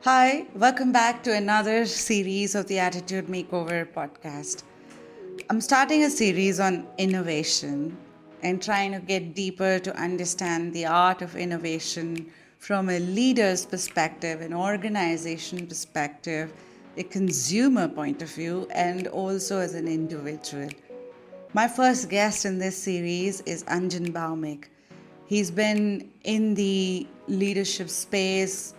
Hi, welcome back to another series of the Attitude Makeover podcast. I'm starting a series on innovation and trying to get deeper to understand the art of innovation from a leader's perspective, an organization perspective, a consumer point of view, and also as an individual. My first guest in this series is Anjan Bhowmick. He's been in the leadership space,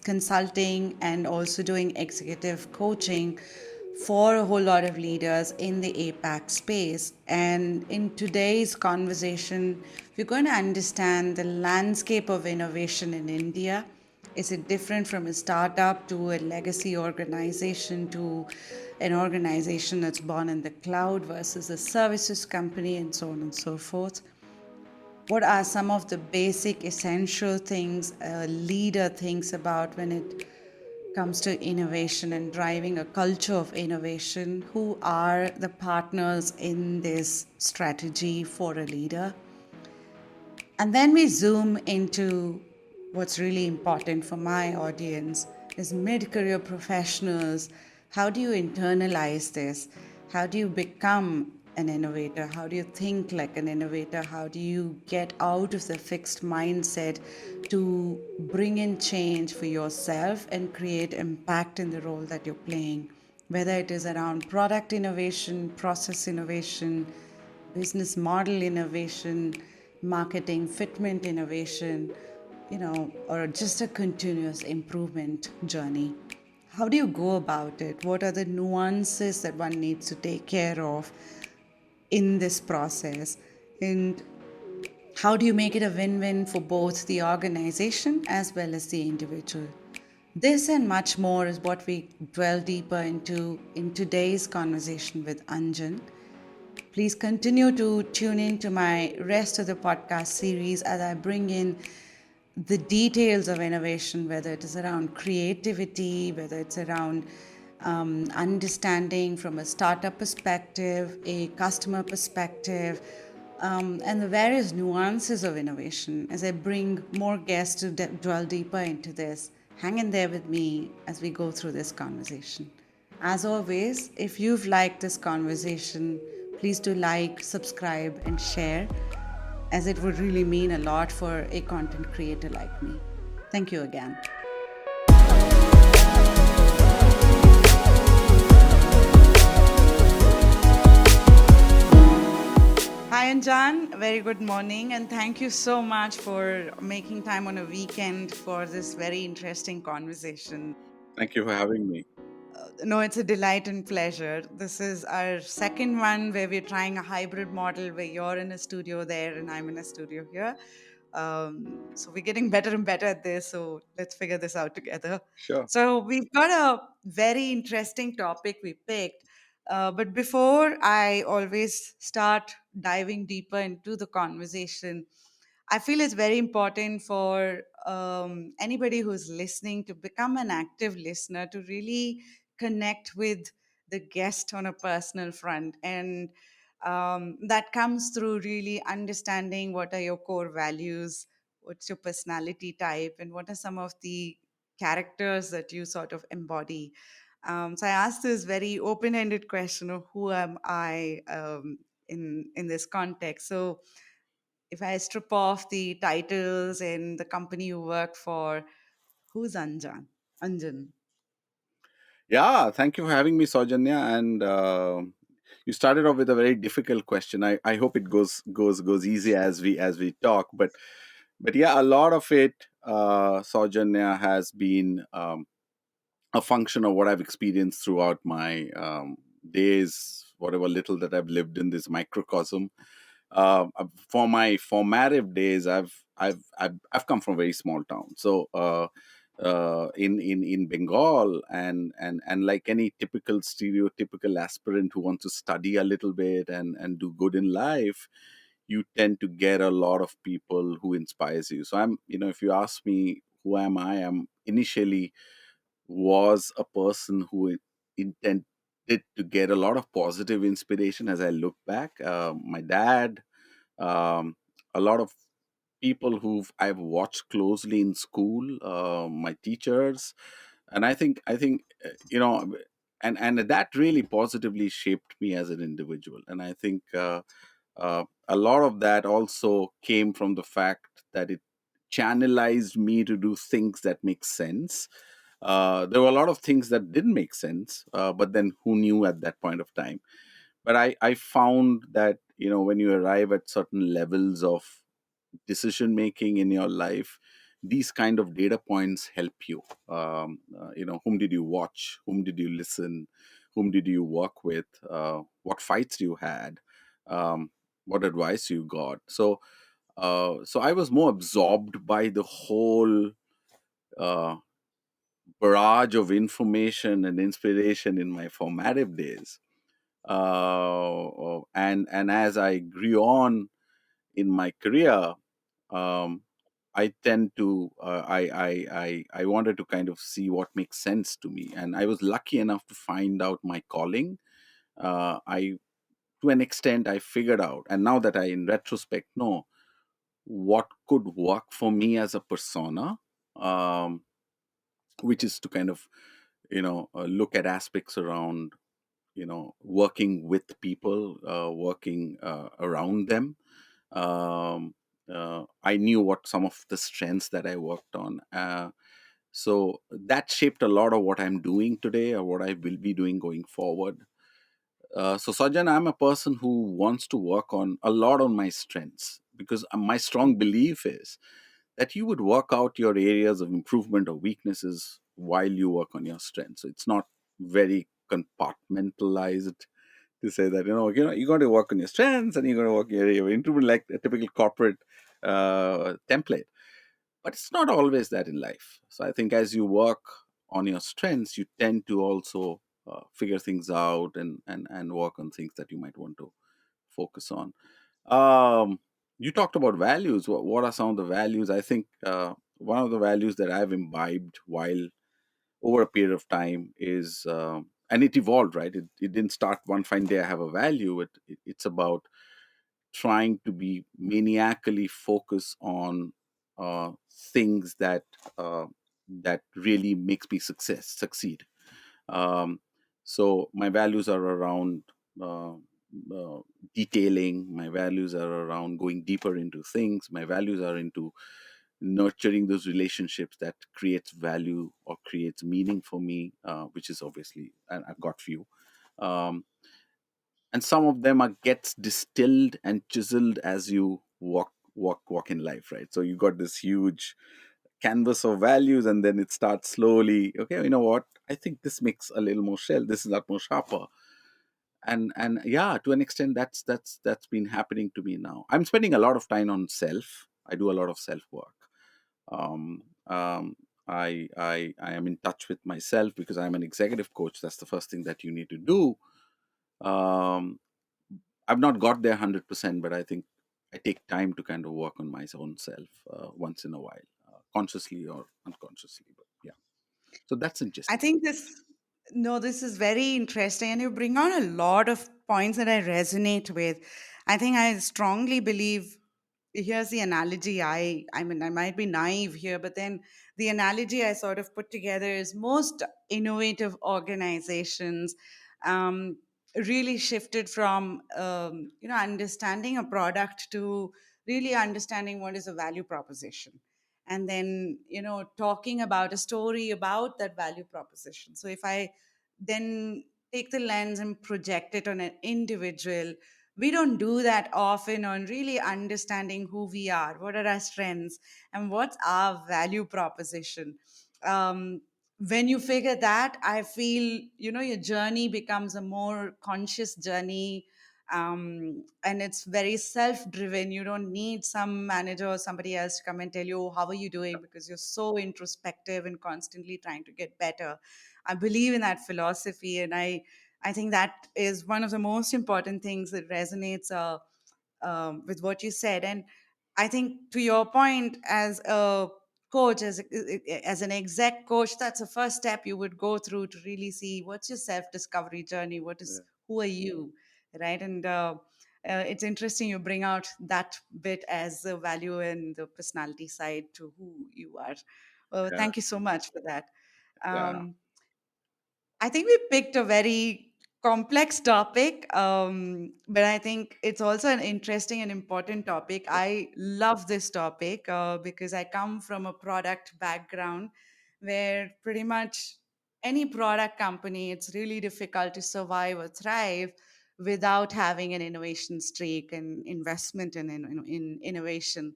consulting, and also doing executive coaching for a whole lot of leaders in the APAC space. And in today's conversation, we're going to understand the landscape of innovation in India. Is it different from a startup to a legacy organization to an organization that's born in the cloud versus a services company and so on and so forth? What are some of the basic essential things a leader thinks about when it comes to innovation and driving a culture of innovation? Who are the partners in this strategy for a leader? And then we zoom into what's really important for my audience is mid-career professionals. How do you internalize this? How do you become an innovator? How do you think like an innovator? How do you get out of the fixed mindset to bring in change for yourself and create impact in the role that you're playing? Whether it is around product innovation, process innovation, business model innovation, marketing, fitment innovation, or just a continuous improvement journey. How do you go about it? What are the nuances that one needs to take care of in this process? And how do you make it a win win for both the organization as well as the individual? This and much more is what we dwell deeper into in today's conversation with Anjan. Please continue to tune in to my rest of the podcast series as I bring in the details of innovation, whether it is around creativity, whether it's around understanding from a startup perspective, a customer perspective, and the various nuances of innovation. As I bring more guests to dwell deeper into this, hang in there with me as we go through this conversation. As always, if you've liked this conversation, please do like, subscribe, and share, as it would really mean a lot for a content creator like me. Thank you again. Hi, Anjan. Very good morning, and thank you so much for making time on a weekend for this very interesting conversation. Thank you for having me. No, it's a delight and pleasure. This is our second one where we're trying a hybrid model where you're in a studio there and I'm in a studio here. So we're getting better and better at this. So let's figure this out together. Sure. So we've got a very interesting topic we picked. But before I always start diving deeper into the conversation, I feel it's very important for anybody who's listening to become an active listener to really connect with the guest on a personal front. And that comes through really understanding what are your core values, what's your personality type, and what are some of the characters that you sort of embody. So I asked this very open-ended question of who am I in this context. So if I strip off the titles and the company you work for, who's Anjan? Anjan. Yeah, thank you for having me, Saujanya. And you started off with a very difficult question. I hope it goes easy as we talk. But yeah, a lot of it, Saujanya, has been a function of what I've experienced throughout my days, whatever little that I've lived in this microcosm. For my formative days, I've come from a very small town, so in Bengal, and like any typical stereotypical aspirant who wants to study a little bit and do good in life, you tend to get a lot of people who inspires you. So if you ask me who am I, I'm initially was a person who intended to get a lot of positive inspiration as I look back. My dad, um, a lot of people who I've watched closely in school, my teachers. And I think and that really positively shaped me as an individual. And I think a lot of that also came from the fact that it channelized me to do things that make sense. There were a lot of things that didn't make sense, but then who knew at that point of time? But I found that, when you arrive at certain levels of decision making in your life, these kind of data points help you. Whom did you watch? Whom did you listen? Whom did you work with? What fights you had? Um, what advice you got? So I was more absorbed by the whole uh, barrage of information and inspiration in my formative days. And as I grew on in my career, um, I tend to I wanted to kind of see what makes sense to me, and I was lucky enough to find out my calling. I To an extent I figured out, and now that I in retrospect know what could work for me as a persona, um, which is to kind of look at aspects around working with people, working around them. I knew what some of the strengths that I worked on. So that shaped a lot of what I'm doing today or what I will be doing going forward. So Sajan, I'm a person who wants to work on a lot on my strengths, because my strong belief is that you would work out your areas of improvement or weaknesses while you work on your strengths. So it's not very compartmentalized to say that you're going to work on your strengths and you're going to work your area of improvement like a typical corporate template. But it's not always that in life. So I think as you work on your strengths, you tend to also figure things out and work on things that you might want to focus on. Um, you talked about values. What are some of the values? I think one of the values that I've imbibed while over a period of time is, and it evolved, right? It didn't start one fine day I have a value. It's about trying to be maniacally focus on things that really makes me succeed. um, so my values are around uh, uh, detailing. My values are around going deeper into things. My values are into nurturing those relationships that creates value or creates meaning for me, which is obviously, and I've got few. um, and some of them are gets distilled and chiseled as you walk in life, right? So you got this huge canvas of values, and then it starts slowly, okay, you know what, I think this makes a little more shell, this is a lot more sharper. And yeah, to an extent, that's been happening to me now. I'm spending a lot of time on self. I do a lot of self work. um, um, I am in touch with myself because I'm an executive coach. That's the first thing that you need to do. um, I've not got there 100%, but I think I take time to kind of work on my own self once in a while, consciously or unconsciously. But yeah, so that's I interesting. think this is very interesting, and you bring on a lot of points that I resonate with. I think I strongly believe, here's the analogy. I mean, I might be naive here, but then the analogy I sort of put together is most innovative organizations um, really shifted from understanding a product to really understanding what is a value proposition, and then talking about a story about that value proposition. So if I then take the lens and project it on an individual, we don't do that often on really understanding who we are, what are our strengths, and what's our value proposition. When you figure that, I feel your journey becomes a more conscious journey, and it's very self driven. You don't need some manager or somebody else to come and tell you, "Oh, how are you doing?" Because you're so introspective and constantly trying to get better. I believe in that philosophy, and I think that is one of the most important things that resonates with what you said. And I think, to your point, as a coach, as an exec coach, that's the first step you would go through to really see what's your self discovery journey. Who are you, right? And it's interesting you bring out that bit as the value and the personality side to who you are. Yeah, Thank you so much for that. Yeah. Um, I think we picked a very complex topic, but I think it's also an interesting and important topic. I love this topic because I come from a product background where pretty much any product company, it's really difficult to survive or thrive without having an innovation streak and investment in innovation.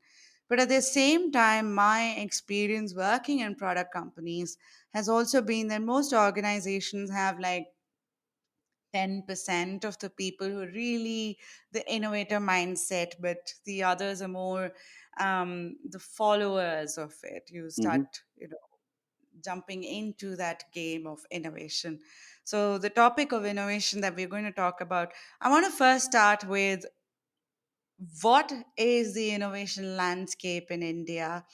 But at the same time, my experience working in product companies has also been that most organizations have like 10% of the people who are really the innovator mindset, but the others are more the followers of it. You Hmm. start, jumping into that game of innovation. So, the topic of innovation that we're going to talk about, I want to first start with what is the innovation landscape in India,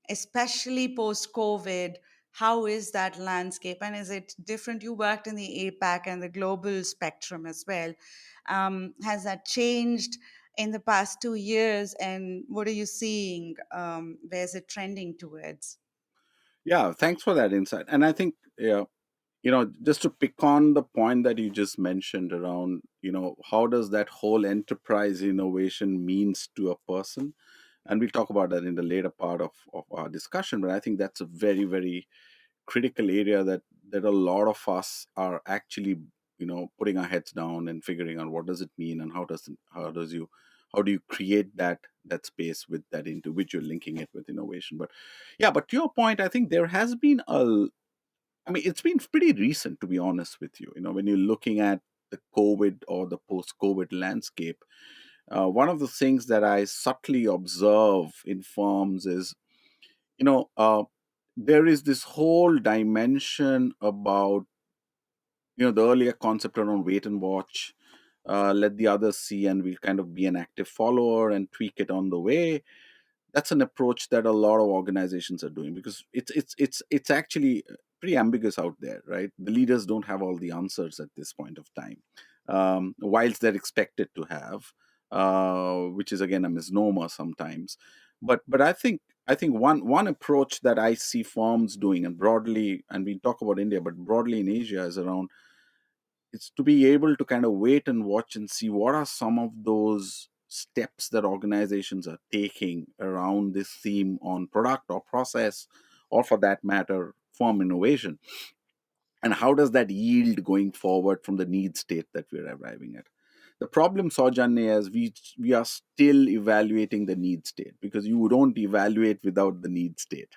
especially post COVID? How is that landscape, and is it different? You worked in the APAC and the global spectrum as well. Has that changed in the past 2 years, and what are you seeing? Where's it trending towards? Yeah, thanks for that insight. And I think, yeah, just to pick on the point that you just mentioned around, how does that whole enterprise innovation means to a person? And we'll talk about that in the later part of our discussion. But I think that's a very, very critical area that a lot of us are actually, putting our heads down and figuring out what does it mean, and how do you create that space with that individual, linking it with innovation. But yeah, but to your point, I think there has been it's been pretty recent, to be honest with you. When you're looking at the COVID or the post-COVID landscape, one of the things that I subtly observe in firms is, you know, uh, there is this whole dimension about, the earlier concept around wait and watch, let the others see, and we'll kind of be an active follower and tweak it on the way. That's an approach that a lot of organizations are doing, because it's actually pretty ambiguous out there, right? The leaders don't have all the answers at this point of time, whilst they're expected to have, which is again a misnomer sometimes. But I think one approach that I see firms doing, and broadly, and we talk about India, but broadly in Asia, is around, it's to be able to kind of wait and watch and see what are some of those steps that organizations are taking around this theme on product or process, or for that matter, firm innovation. And how does that yield going forward from the need state that we're arriving at? The problem, Saujanya, is we are still evaluating the need state, because you don't evaluate without the need state,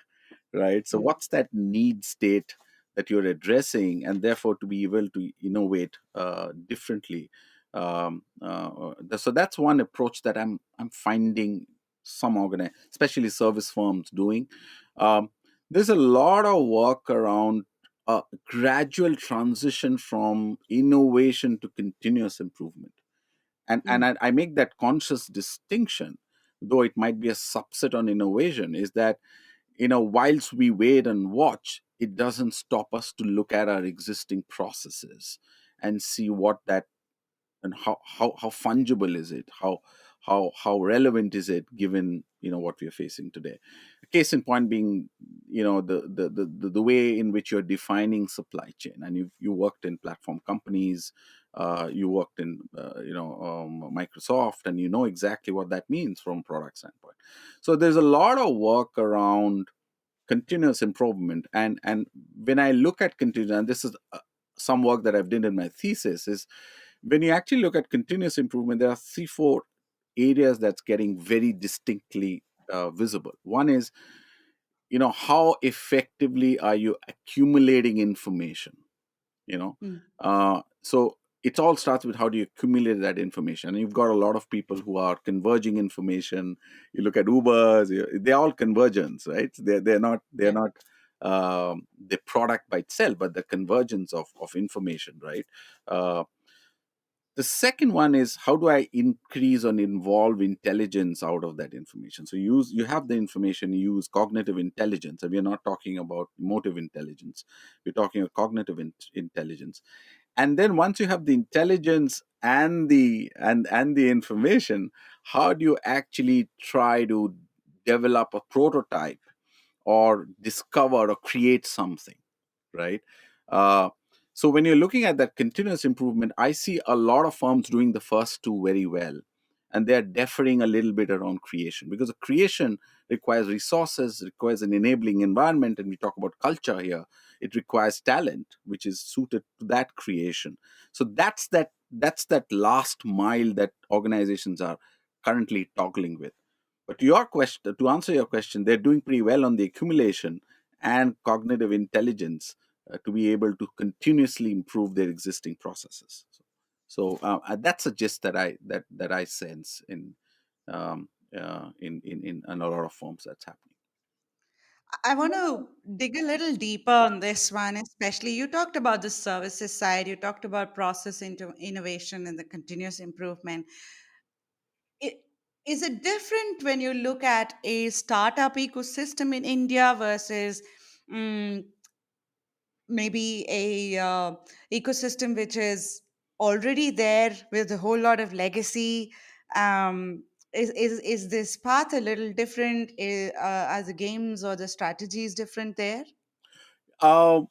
right? So Mm, what's that need state that you're addressing, and therefore to be able to innovate differently? So that's one approach that I'm finding some especially service firms doing. Um, there's a lot of work around a gradual transition from innovation to continuous improvement, and mm, I make that conscious distinction, though it might be a subset on innovation, is that, whilst we wait and watch, it doesn't stop us to look at our existing processes and see what that, and how fungible is it, how relevant is it, given what we are facing today. A case in point being, the way in which you're defining supply chain, and you worked in platform companies, you worked in Microsoft, and you know exactly what that means from a product standpoint. So there's a lot of work around continuous improvement, and when I look at continuous, and this is some work that I've done in my thesis, is when you actually look at continuous improvement, there are three, four areas that's getting very distinctly visible. One is, how effectively are you accumulating information? You know, mm. so it all starts with how do you accumulate that information. And you've got a lot of people who are converging information. You look at Ubers, they're all convergence, right? They're Yeah. not the product by itself, but the convergence of information, right? Uh, the second one is, how do I increase and involve intelligence out of that information? So you have the information, you use cognitive intelligence, and we're not talking about emotive intelligence. We're talking about cognitive intelligence. And then once you have the intelligence and the information, how do you actually try to develop a prototype or discover or create something, right? Uh, so when you're looking at that continuous improvement, I see a lot of firms doing the first two very well, and they're deferring a little bit around creation, because the creation requires resources, requires an enabling environment, and we talk about culture here. It requires talent, which is suited to that creation. So that's that last mile that organizations are currently toggling with. But to your question, to answer your question, they're doing pretty well on the accumulation and cognitive intelligence to be able to continuously improve their existing processes. So that's a gist that I sense in a lot of forms that's happening. I want to dig a little deeper on this one, especially you talked about the services side, you talked about process into innovation and the continuous improvement. It, is it different when you look at a startup ecosystem in India versus mm, maybe a ecosystem which is already there with a whole lot of legacy? Um, is this path a little different? Are the games or the strategies different there? Uh,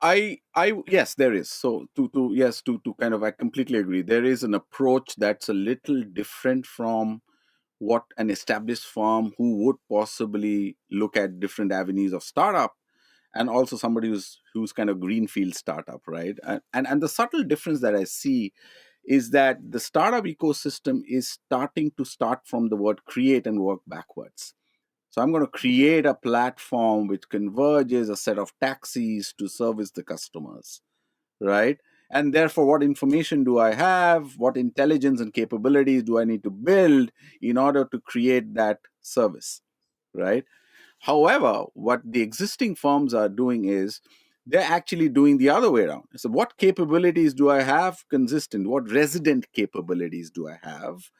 I yes, there is. So to yes, to kind of, I completely agree. There is an approach that's a little different from what an established firm who would possibly look at different avenues of startup, and also somebody who's kind of greenfield startup, right? And the subtle difference that I see is that the startup ecosystem is starting to start from the word create and work backwards. So I'm going to create a platform which converges a set of taxis to service the customers, right? And therefore, what information do I have? What intelligence and capabilities do I need to build in order to create that service, right? However, what the existing firms are doing is they're actually doing the other way around. So, what capabilities do I have consistent? What resident capabilities do I have?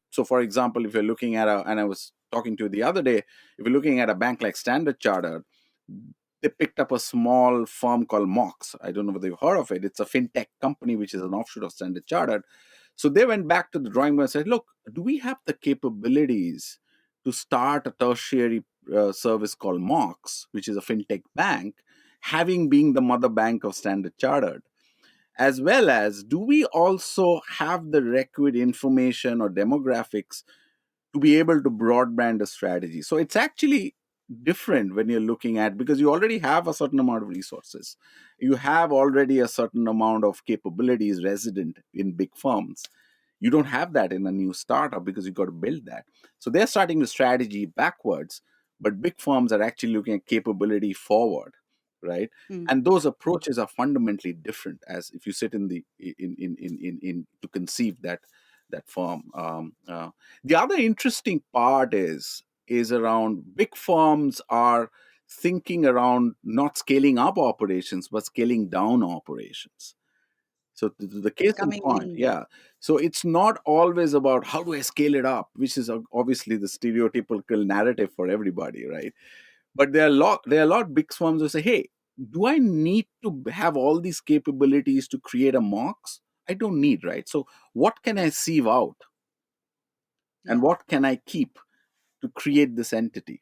So, for example, if you're looking at and I was talking to you the other day, if you're looking at a bank like Standard Chartered, they picked up a small firm called Mox. I don't know whether you've heard of it. It's a fintech company which is an offshoot of Standard Chartered. So they went back to the drawing board and said, look, do we have the capabilities to start a tertiary service called Mox, which is a fintech bank, having been the mother bank of Standard Chartered? As well as, do we also have the requisite information or demographics to be able to broadband a strategy? So it's actually different when you're looking at, because you already have a certain amount of resources, you have already a certain amount of capabilities resident in big firms. You don't have that in a new startup because you got to build that. So they're starting the strategy backwards, but big firms are actually looking at capability forward, right? And those approaches are fundamentally different, as if you sit in the in to conceive that firm. The other interesting part is around big firms are thinking around not scaling up operations but scaling down operations. So the case in Coming point, in. yeah. So it's not always about how do I scale it up, which is obviously the stereotypical narrative for everybody, right? But there are a lot big firms who say, hey, do I need to have all these capabilities to create a MOX? I don't need, right? So what can I sieve out, and Yeah. what can I keep to create this entity?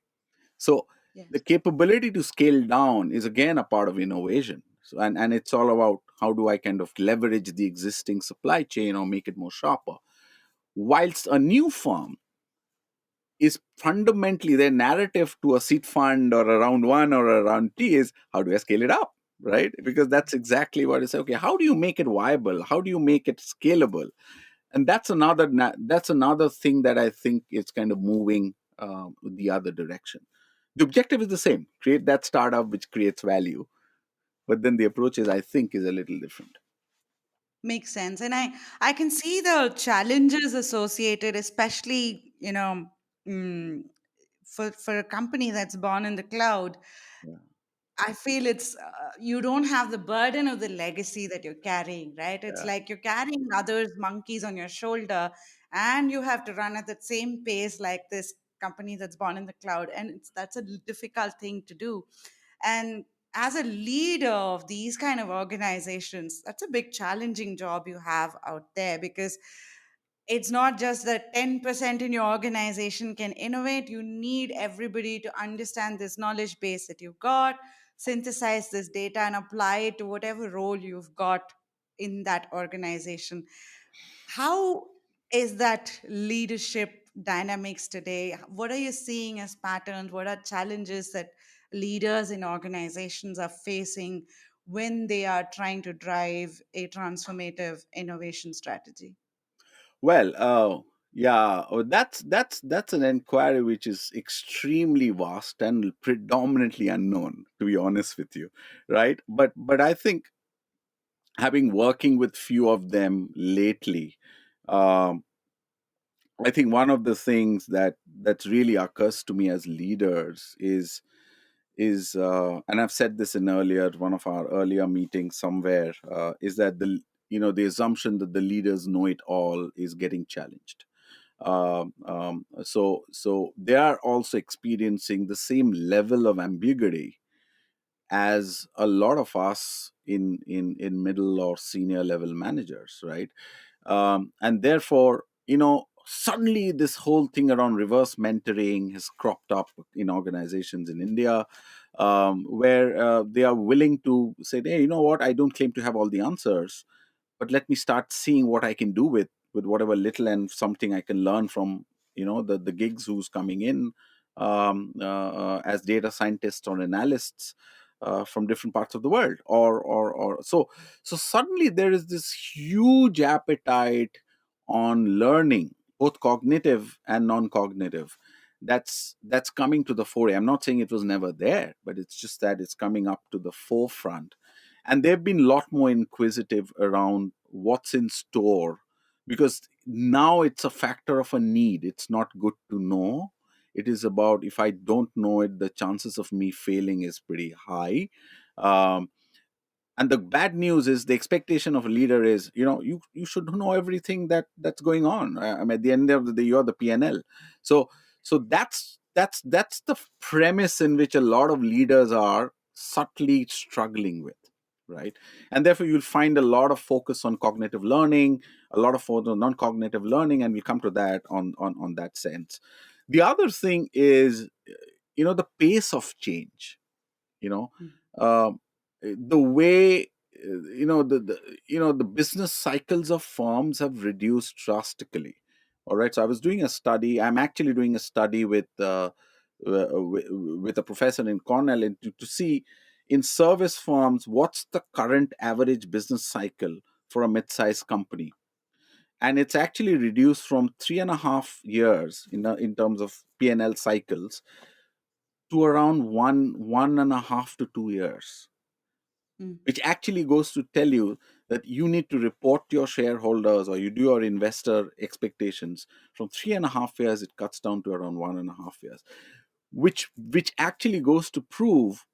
So the Yes. capability to scale down is again a part of innovation. So, and it's all about how do I kind of leverage the existing supply chain or make it more sharper. Whilst a new firm is fundamentally, their narrative to a seed fund or a round one or a round T is, how do I scale it up? Right? Because that's exactly what it's, okay, how do you make it viable? How do you make it scalable? And that's another thing that I think is kind of moving the other direction. The objective is the same: create that startup which creates value, but then the approach is, I think, is a little different. Makes sense. And I can see the challenges associated, especially, mm, for a company that's born in the cloud. Yeah, I feel it's you don't have the burden of the legacy that you're carrying, right? It's yeah, like you're carrying others' monkeys on your shoulder, and you have to run at that same pace like this company that's born in the cloud, and that's a difficult thing to do. And as a leader of these kind of organizations, that's a big challenging job you have out there, because It's not just that 10% in your organization can innovate. You need everybody to understand this knowledge base that you've got, synthesize this data, and apply it to whatever role you've got in that organization. How is that leadership dynamics today? What are you seeing as patterns? What are challenges that leaders in organizations are facing when they are trying to drive a transformative innovation strategy? Well, yeah, that's an inquiry which is extremely vast and predominantly unknown, to be honest with you, right? But I think, having working with few of them lately, um, I think one of the things that's really occurs to me as leaders is and I've said this in earlier one of our earlier meetings somewhere, is that the assumption that the leaders know it all is getting challenged. So they are also experiencing the same level of ambiguity as a lot of us in middle or senior level managers, right? And therefore, suddenly this whole thing around reverse mentoring has cropped up in organizations in India, where they are willing to say, hey, you know what, I don't claim to have all the answers, but let me start seeing what I can do with whatever little and something I can learn from the gigs who's coming in, as data scientists or analysts from different parts of the world, or so suddenly there is this huge appetite on learning, both cognitive and non-cognitive, that's coming to the fore. I'm not saying it was never there, but it's just that it's coming up to the forefront, and they've been a lot more inquisitive around what's in store, because now it's a factor of a need. It's not good to know. It is about, if I don't know it, the chances of me failing is pretty high. um, and the bad news is, the expectation of a leader is, you should know everything that's going on. I mean, at the end of the day, you're the PNL. So that's the premise in which a lot of leaders are subtly struggling with, right? And therefore you'll find a lot of focus on cognitive learning, a lot of focus on non-cognitive learning, and we'll come to that on that sense. The other thing is, the pace of change. you know um, the way, the business cycles of firms have reduced drastically. All right, so I'm actually doing a study with a professor in Cornell, and to see, in service firms, what's the current average business cycle for a mid-sized company. And it's actually reduced from 3.5 years in terms of P&L cycles, to around one and a half to 2 years, Mm. which actually goes to tell you that you need to report to your shareholders, or you do your investor expectations. From 3.5 years, it cuts down to around 1.5 years, which actually goes to prove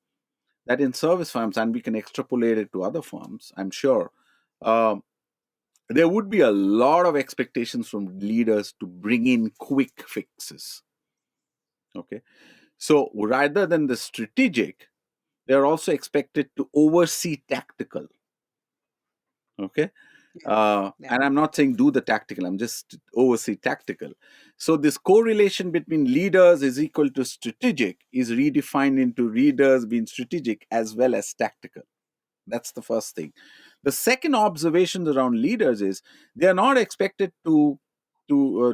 that in service firms, and we can extrapolate it to other firms, I'm sure, um, there would be a lot of expectations from leaders to bring in quick fixes. Okay, so rather than the strategic, they're also expected to oversee tactical. Okay, Yeah. Yeah. and I'm not saying do the tactical, I'm just oversee tactical. So this correlation between leaders is equal to strategic is redefined into leaders being strategic as well as tactical. That's the first thing. The second observation around leaders is, they are not expected to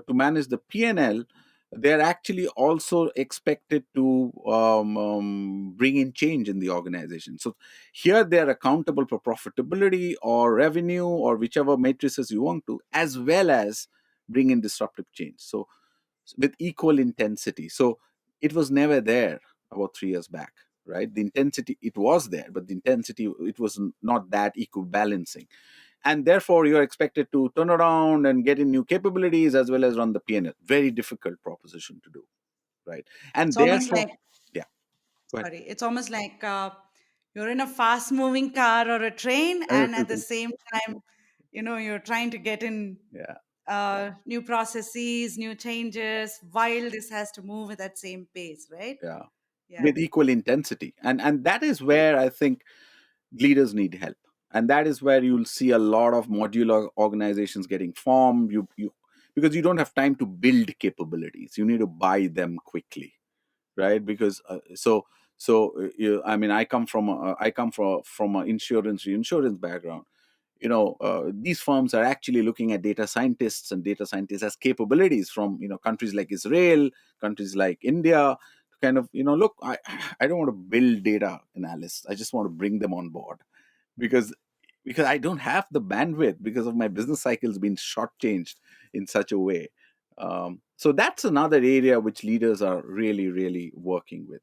manage the P&L. They're actually also expected to bring in change in the organization. So here they're accountable for profitability or revenue or whichever matrices you want to, as well as bring in disruptive change. So with equal intensity. So it was never there about 3 years back, right? The intensity, it was there, but the intensity, it was not that equal balancing. And therefore, you're expected to turn around and get in new capabilities as well as run the P&L. Very difficult proposition to do, right? And It's almost therefore, like, yeah, go ahead. sorry, it's almost like you're in a fast moving car or a train, and at the same time, you're trying to get in Yeah, new processes, new changes, while this has to move at that same pace, right? yeah, Yeah. with equal intensity. And that is Yeah. where I think leaders need help. And that is where you'll see a lot of modular organizations getting formed. You because you don't have time to build capabilities. You need to buy them quickly, right? Because I mean, I come from an insurance reinsurance background. These firms are actually looking at data scientists and data scientists as capabilities from countries like Israel, countries like India, to kind of look, I don't want to build data analysts. I just want to bring them on board, because I don't have the bandwidth, because of my business cycles being shortchanged in such a way. So that's another area which leaders are really, really working with.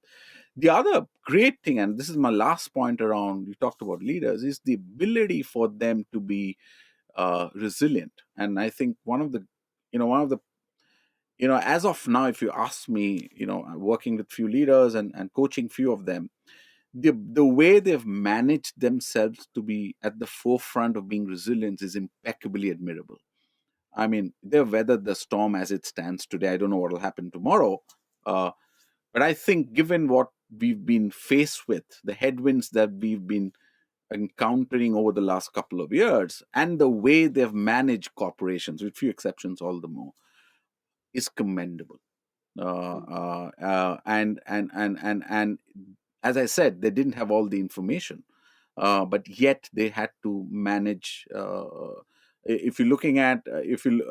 The other great thing, and this is my last point around, you talked about leaders, is the ability for them to be resilient. And I think one of the as of now, if you ask me, I'm working with few leaders and coaching few of them, the way they've managed themselves to be at the forefront of being resilient is impeccably admirable. I mean, they've weathered the storm as it stands today. I don't know what will happen tomorrow. Uh, but I think, given what we've been faced with, the headwinds that we've been encountering over the last couple of years, and the way they've managed corporations, with few exceptions, all the more, is commendable. And as I said, they didn't have all the information, but yet they had to manage. If you're looking at,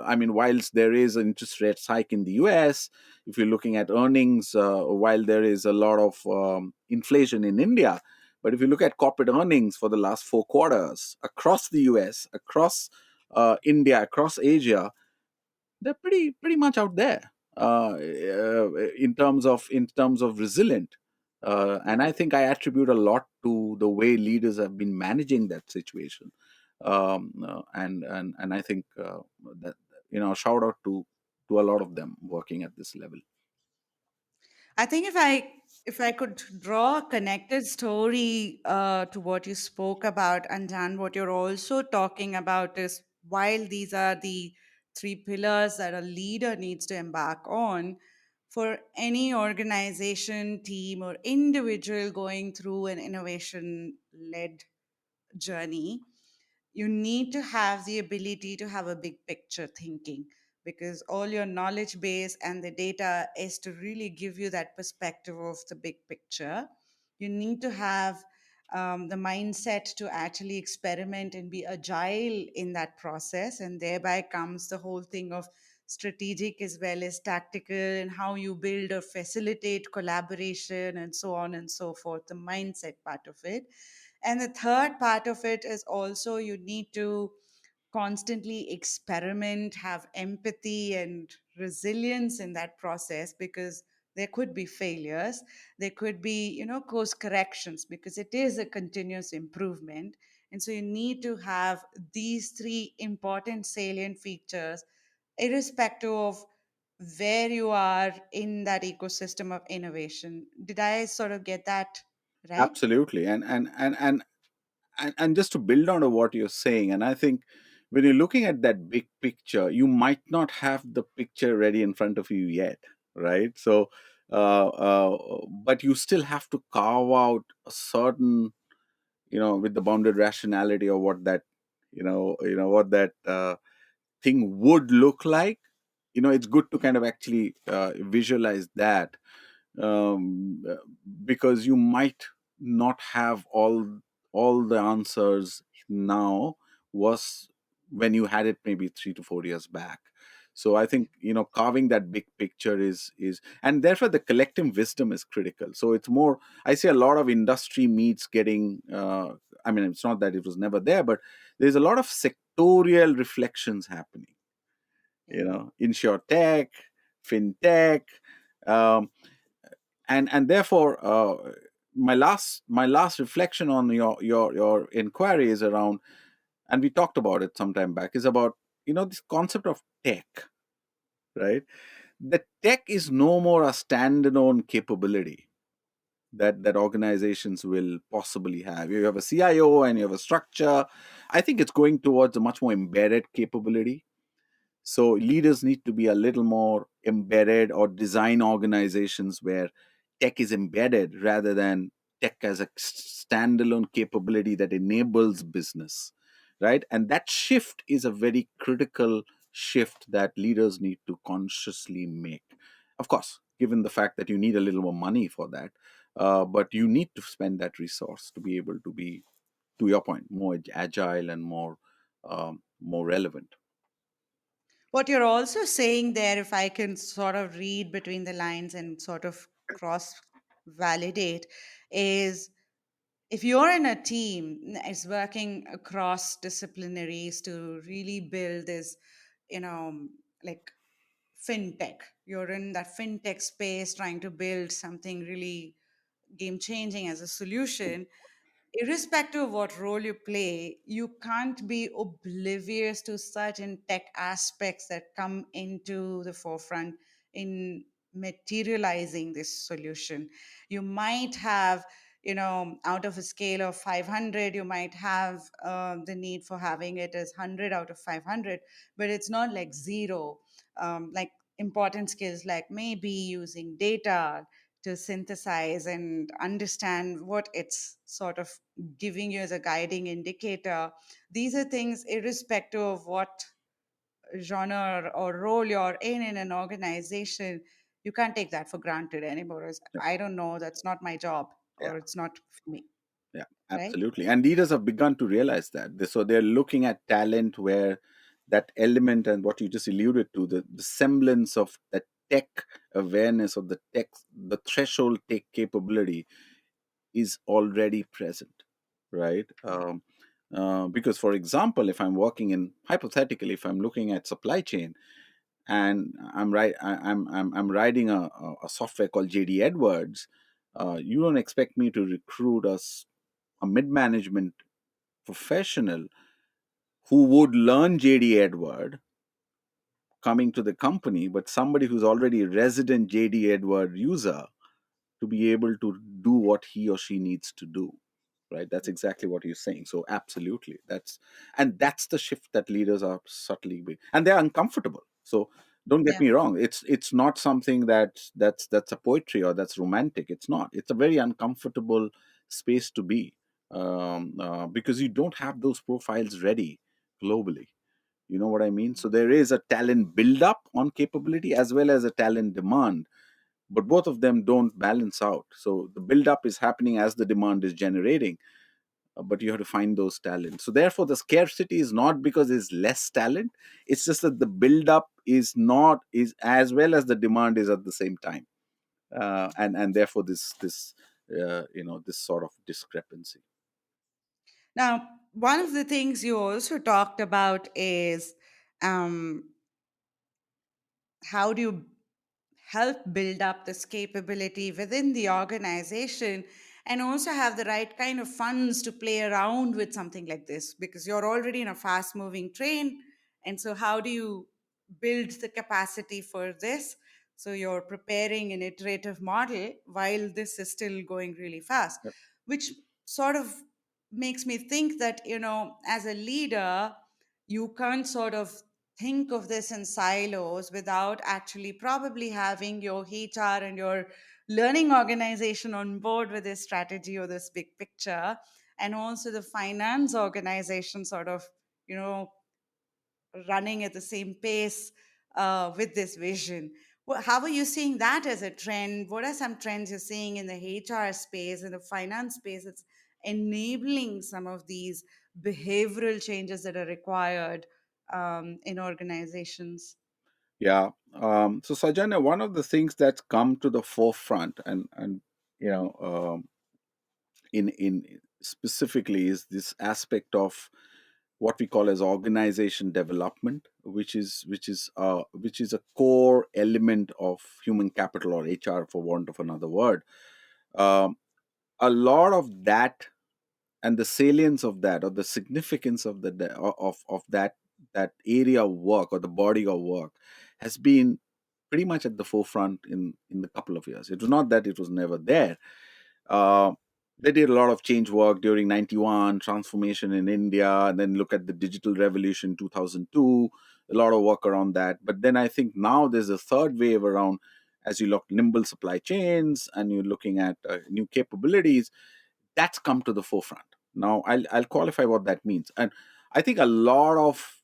I mean, whilst there is an interest rate hike in the U.S., if you're looking at earnings, while there is a lot of inflation in India, but if you look at corporate earnings for the last 4 quarters across the U.S., across India, across Asia, they're pretty much out there, in terms of resilient. And I think I attribute a lot to the way leaders have been managing that situation. And I think that, shout out to a lot of them working at this level. I think if I could draw a connected story to what you spoke about, and Dan, what you're also talking about is, while these are the three pillars that a leader needs to embark on, for any organization, team, or individual going through an innovation led journey, you need to have the ability to have a big picture thinking, because all your knowledge base and the data is to really give you that perspective of the big picture. You need to have the mindset to actually experiment and be agile in that process, and thereby comes the whole thing of strategic as well as tactical, and how you build or facilitate collaboration and so on and so forth, the mindset part of it. And the third part of it is also, you need to constantly experiment, have empathy and resilience in that process, because there could be failures, there could be, course corrections, because it is a continuous improvement. And so you need to have these three important salient features, irrespective of where you are in that ecosystem of innovation. Did I sort of get that right? Absolutely. And just to build on to what you're saying, and I think when you're looking at that big picture, you might not have the picture ready in front of you yet, right? So but you still have to carve out a certain, with the bounded rationality of what that, what that thing would look like. It's good to kind of actually visualize that, uh, because you might not have all the answers now, was when you had it maybe 3 to 4 years back. So I think, carving that big picture is and therefore the collective wisdom is critical. So it's more, I see a lot of industry meets getting, I mean, it's not that it was never there, but there's a lot of sectorial reflections happening, Yeah. insure tech, fintech, um, and therefore, my last reflection on your inquiry is around, and we talked about it some time back, is about, this concept of tech, right? The tech is no more a standalone capability that organizations will possibly have. You have a CIO and you have a structure. I think it's going towards a much more embedded capability. So leaders need to be a little more embedded, or design organizations where tech is embedded rather than tech as a standalone capability that enables business, right? And that shift is a very critical shift that leaders need to consciously make. Of course, given the fact that you need a little more money for that, but you need to spend that resource to be able to be, to your point, more agile and more relevant. What you're also saying there, if I can sort of read between the lines and sort of cross validate, is if you're in a team is working across disciplinaries to really build this, you know, like fintech, you're in that fintech space trying to build something really game changing as a solution, irrespective of what role you play, you can't be oblivious to certain tech aspects that come into the forefront in materializing this solution. You might have, out of a scale of 500, you might have the need for having it as 100 out of 500, but it's not like zero. Like important skills like maybe using data to synthesize and understand what it's sort of giving you as a guiding indicator. These are things irrespective of what genre or role you're in an organization. You can't take that for granted anymore. As, Yeah, I don't know, that's not my job yeah, or it's not for me, yeah, right? absolutely. And leaders have begun to realize that. So they're looking at talent where that element and what you just alluded to, the semblance of that tech awareness of the tech, the threshold tech capability is already present, right? Because, for example, if I'm working in, hypothetically, if I'm looking at supply chain and I'm writing a software called JD Edwards, you don't expect me to recruit a mid management professional who would learn JD Edward coming to the company, but somebody who's already a resident JD Edward user to be able to do what he or she needs to do. Right, that's exactly what you're saying. So absolutely, that's the shift that leaders are subtly and they're uncomfortable. So don't get Yeah. me wrong, it's not something that's a poetry or that's romantic. It's not. It's a very uncomfortable space to be, because you don't have those profiles ready globally. You know what I mean? So there is a talent build up on capability as well as a talent demand, but both of them don't balance out. So the build up is happening as the demand is generating, but you have to find those talents. So therefore, the scarcity is not because there's less talent. It's just that the build up is as well as the demand is at the same time, and therefore this sort of discrepancy. Now, one of the things you also talked about is um, how do you help build up this capability within the organization and also have the right kind of funds to play around with something like this, because you're already in a fast moving train. And so how do you build the capacity for this, so you're preparing an iterative model while this is still going really fast, Yep. which sort of makes me think that, as a leader, you can't sort of think of this in silos without actually probably having your HR and your learning organization on board with this strategy or this big picture, and also the finance organization sort of, you know, running at the same pace with this vision. How are you seeing that as a trend? What are some trends you're seeing in the HR space, in the finance space, that's enabling some of these behavioral changes that are required in organizations? Yeah. So Sajana, one of the things that's come to the forefront, and you know, in specifically, is this aspect of what we call as organization development, which is a core element of human capital, or HR for want of another word. Um, a lot of that, and the salience of that, or the significance of that area of work, or the body of work, has been pretty much at the forefront in the couple of years. It was not that it was never there. uh, they did a lot of change work during 91, transformation in India, and then look at the digital revolution 2002, a lot of work around that. But then I think now there's a third wave around, as you look nimble supply chains and you're looking at new capabilities, that's come to the forefront. Now I'll qualify what that means. And I think a lot of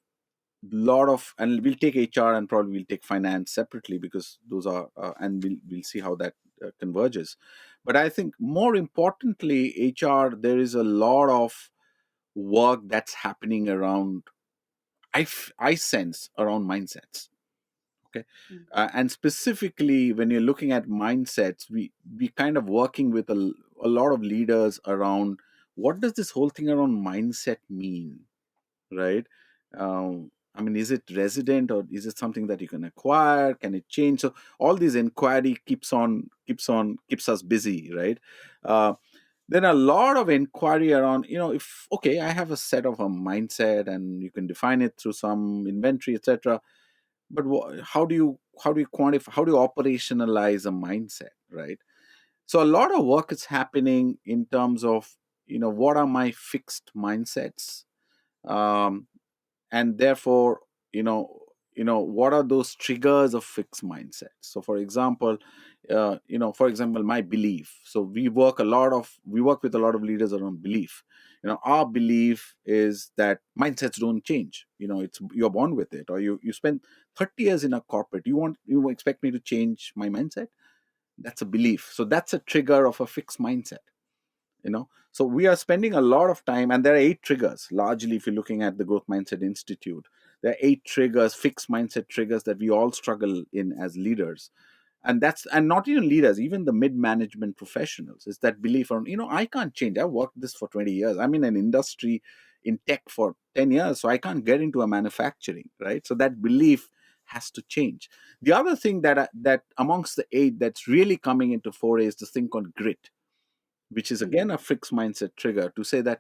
lot of, and we'll take HR and probably we'll take finance separately, because those are and we'll see how that converges. But I think more importantly, HR, there is a lot of work that's happening around, I sense, around mindsets. Okay. And specifically when you're looking at mindsets, we kind of working with a lot of leaders around what does this whole thing around mindset mean, right? I mean, is it resident, or is it something that you can acquire? Can it change? So all this inquiry keeps us busy, right? uh, then a lot of inquiry around, if, okay, I have a set of a mindset and you can define it through some inventory, etc. But how do you quantify, how do you operationalize a mindset, right? So a lot of work is happening in terms of, what are my fixed mindsets, um, and therefore, what are those triggers of fixed mindsets. So for example, my belief. So we work with a lot of leaders around belief. Our belief is that mindsets don't change. It's, you're born with it, or you spend 30 years in a corporate, you expect me to change my mindset. That's a belief, so that's a trigger of a fixed mindset. So we are spending a lot of time, and there are 8 triggers largely. If you're looking at the Growth Mindset Institute, there are 8 triggers, fixed mindset triggers, that we all struggle in as leaders. And not even leaders, even the mid-management professionals, is that belief on, I can't change. I've worked this for 20 years. I'm in an industry in tech for 10 years, so I can't get into a manufacturing, right? So that belief has to change. The other thing that amongst the 8 that's really coming into fore is this thing called grit, which is Mm, again a fixed mindset trigger, to say that,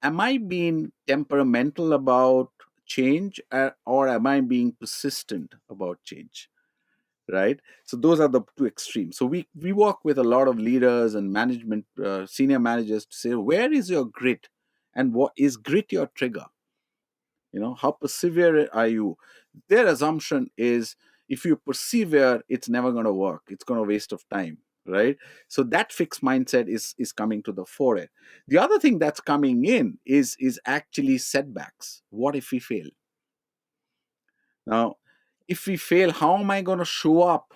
am I being temperamental about change, or am I being persistent about change, right? So those are the 2 extremes. So we work with a lot of leaders and management, senior managers, to say, where is your grit, and what is grit your trigger? How persevere are you? Their assumption is, if you persevere, it's never going to work, it's going to waste of time, right? So that fixed mindset is coming to the fore. The other thing that's coming in is actually setbacks. What if we fail? Now, if we fail, how am I going to show up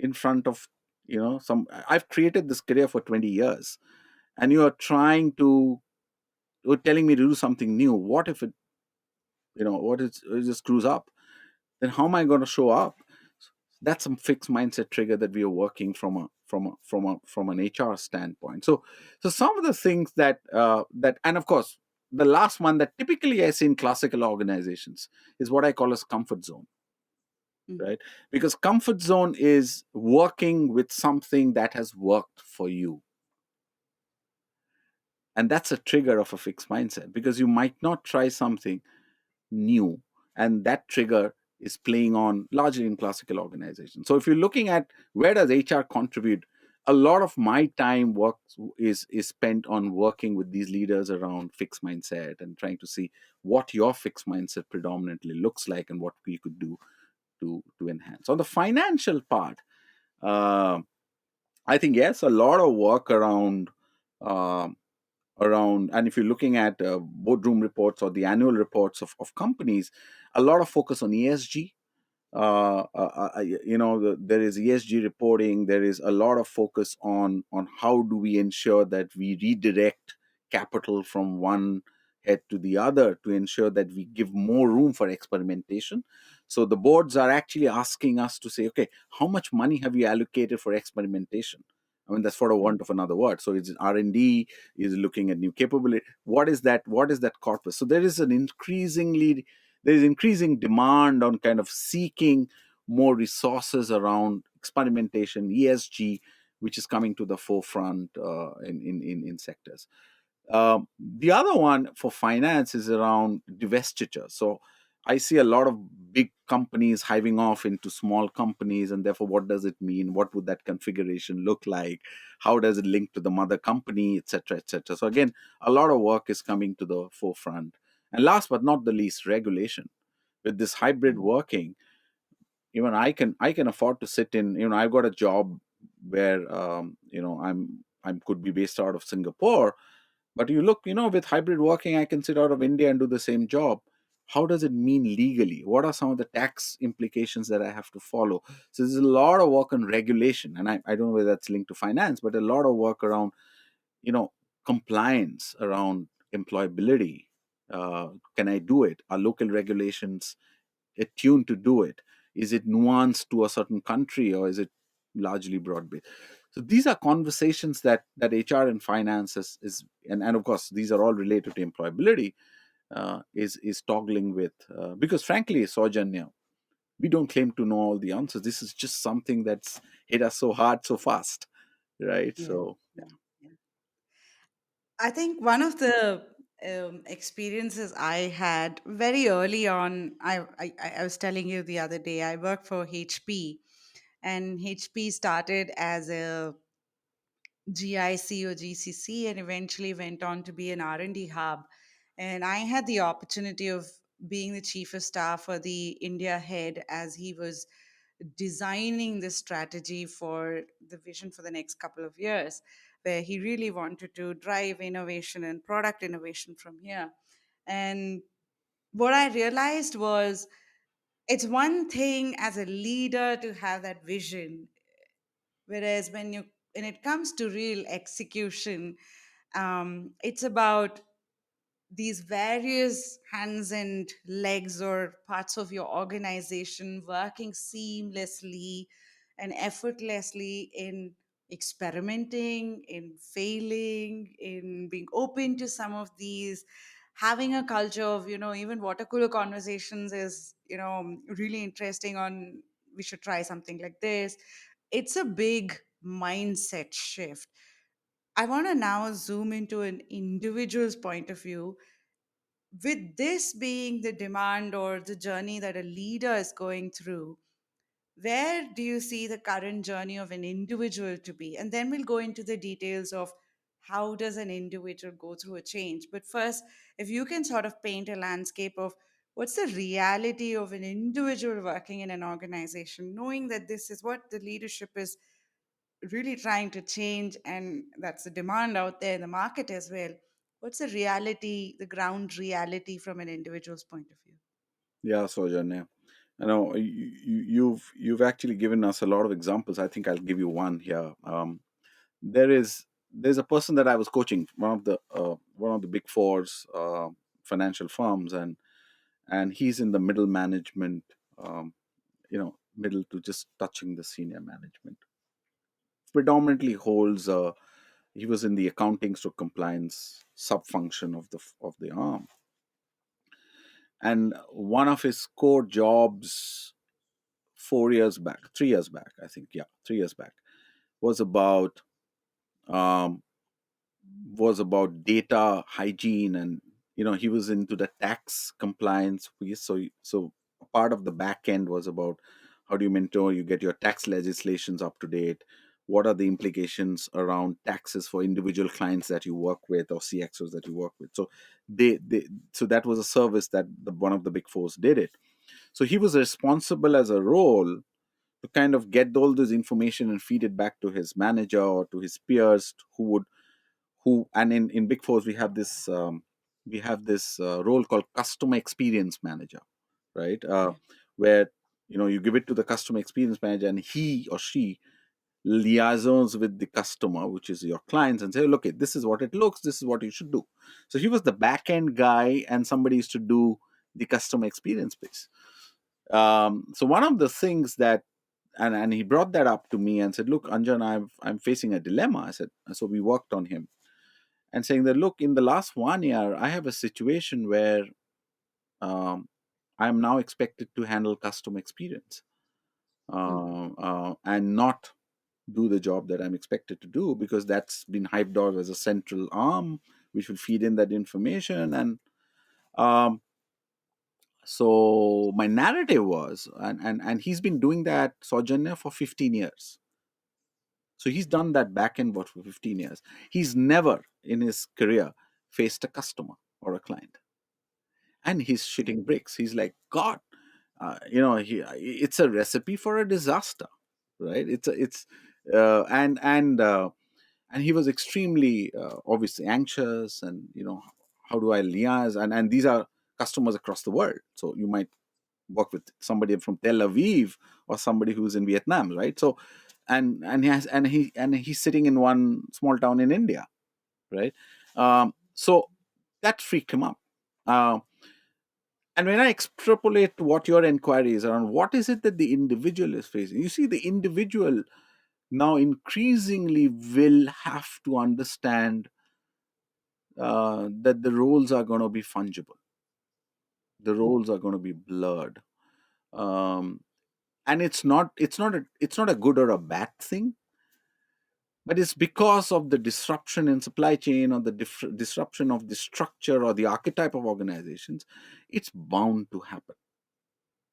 in front of, some, I've created this career for 20 years, and you're telling me to do something new. What if it just screws up? Then how am I going to show up? That's some fixed mindset trigger that we are working from an HR standpoint. So some of the things and of course, the last one that typically I see in classical organizations is what I call as comfort zone, mm, right? Because comfort zone is working with something that has worked for you, and that's a trigger of a fixed mindset, because you might not try something new, and that trigger is playing on largely in classical organizations. So if you're looking at where does HR contribute, a lot of my time is spent on working with these leaders around fixed mindset, and trying to see what your fixed mindset predominantly looks like, and what we could do to enhance. On the financial part, uh, I think, yes, a lot of work um, around, and if you're looking at boardroom reports or the annual reports of companies, a lot of focus on ESG. There is ESG reporting. There is a lot of focus on how do we ensure that we redirect capital from one head to the other, to ensure that we give more room for experimentation. So the boards are actually asking us to say, okay, how much money have you allocated for experimentation? I mean, that's for a want mm, of another word. So it's R&D, is looking at new capability. What is that corpus? So there is increasing demand on kind of seeking more resources around experimentation, ESG, which is coming to the forefront in sectors. The other one for finance is around divestiture. So I see a lot of big companies hiving off into small companies, and therefore, what does it mean? What would that configuration look like? How does it link to the mother company, etc., etc.? So again, a lot of work is coming to the forefront. And last but not the least, regulation. With this hybrid mm, working, even I can afford to sit in. I've got a job where I could be based out of Singapore, but you look, with hybrid working, I can sit out of India and do the same job. How does it mean legally? What are some of the tax implications that I have to follow? So there's a lot of work on regulation, and I don't know whether that's linked to finance, but a lot of work around, you know, compliance, around employability. Can I do it? Are local regulations attuned to do it? Is it nuanced to a certain country, or is it largely broad based? So these are conversations that HR and finance is and of course these are all related to employability, is toggling with, because frankly, Saujanya, we don't claim to know all the answers. This is just something that's hit us so hard so fast, right? Yeah. So yeah. Yeah. Yeah. I think one of the experiences I had very early on, I was telling you the other day, I worked for HP, and HP started as a GIC or GCC and eventually went on to be an R&D hub. And I had the opportunity of being the chief of staff for the India head as he was designing the strategy for the vision for the next couple of years, where he really wanted to drive innovation and product innovation from here. And what I realized was it's one thing as a leader to have that vision, whereas when it comes to real execution, it's about these various hands and legs or parts of your organization working seamlessly and effortlessly in experimenting, in failing, in being open to some of these, having a culture of, even water cooler conversations is, really interesting on we should try something like this. It's a big mindset shift. I want to now zoom into an individual's point of view. With this being the demand or the journey that a leader is going through, where do you see the current journey of an individual to be? And then we'll go into the details of how does an individual go through a change. But first, if you can sort of paint a landscape of what's the reality of an individual working in an organization, knowing that this is what the leadership is really trying to change, and that's the demand out there in the market as well. What's the reality, the ground reality from an individual's point of view? Yeah, Saujanya, I know you've actually given us a lot of examples. I think I'll give you one here. There's a person that I was coaching, one of the big fours, financial firms, and he's in the middle management, middle to just touching the senior management. Predominantly holds, he was in the accounting stroke compliance sub function of the arm, and one of his core jobs 4 years back, 3 years back, I think, yeah, 3 years back, was about um, was about data hygiene. And he was into the tax compliance piece. So a part of the back end was about how do you mentor, you get your tax legislations up to date, what are the implications around taxes for individual clients that you work with or CXOs that you work with. So so that was a service that one of the big fours did it. So he was responsible as a role to kind of get all this information and feed it back to his manager or to his peers, and in big fours we have this role called customer experience manager, right? Yeah. Where you give it to the customer experience manager, and he or she liaisons with the customer, which is your clients, and say, look, this is what it looks, this is what you should do. So he was the back end guy, and somebody used to do the customer experience piece. So one of the things that, and he brought that up to me and said, look, Anjan, I'm facing a dilemma. I said, so we worked on him and saying that, look, in the last 1 year, I have a situation where um, I am now expected to handle customer experience, Mm. and not do the job that I'm expected to do, because that's been hyped out as a central arm which will feed in that information. And um, so my narrative was, and he's been doing that, Sojanya, for 15 years. So he's done that back end work for 15 years. He's never in his career faced a customer or a client, and he's shitting bricks. He's like, God, it's a recipe for a disaster, right? And he was extremely, obviously anxious, and how do I liaise? And these are customers across the world. So you might work with somebody from Tel Aviv or somebody who's in Vietnam, right? So, and he's sitting in one small town in India, right? So that freaked him up. Uh, and when I extrapolate to what your inquiry is around, what is it that the individual is facing? You see, the individual now increasingly will have to understand that the roles are going to be fungible, the roles are going to be blurred, um, and it's not a good or a bad thing, but it's because of the disruption in supply chain or the disruption of the structure or the archetype of organizations. It's bound to happen.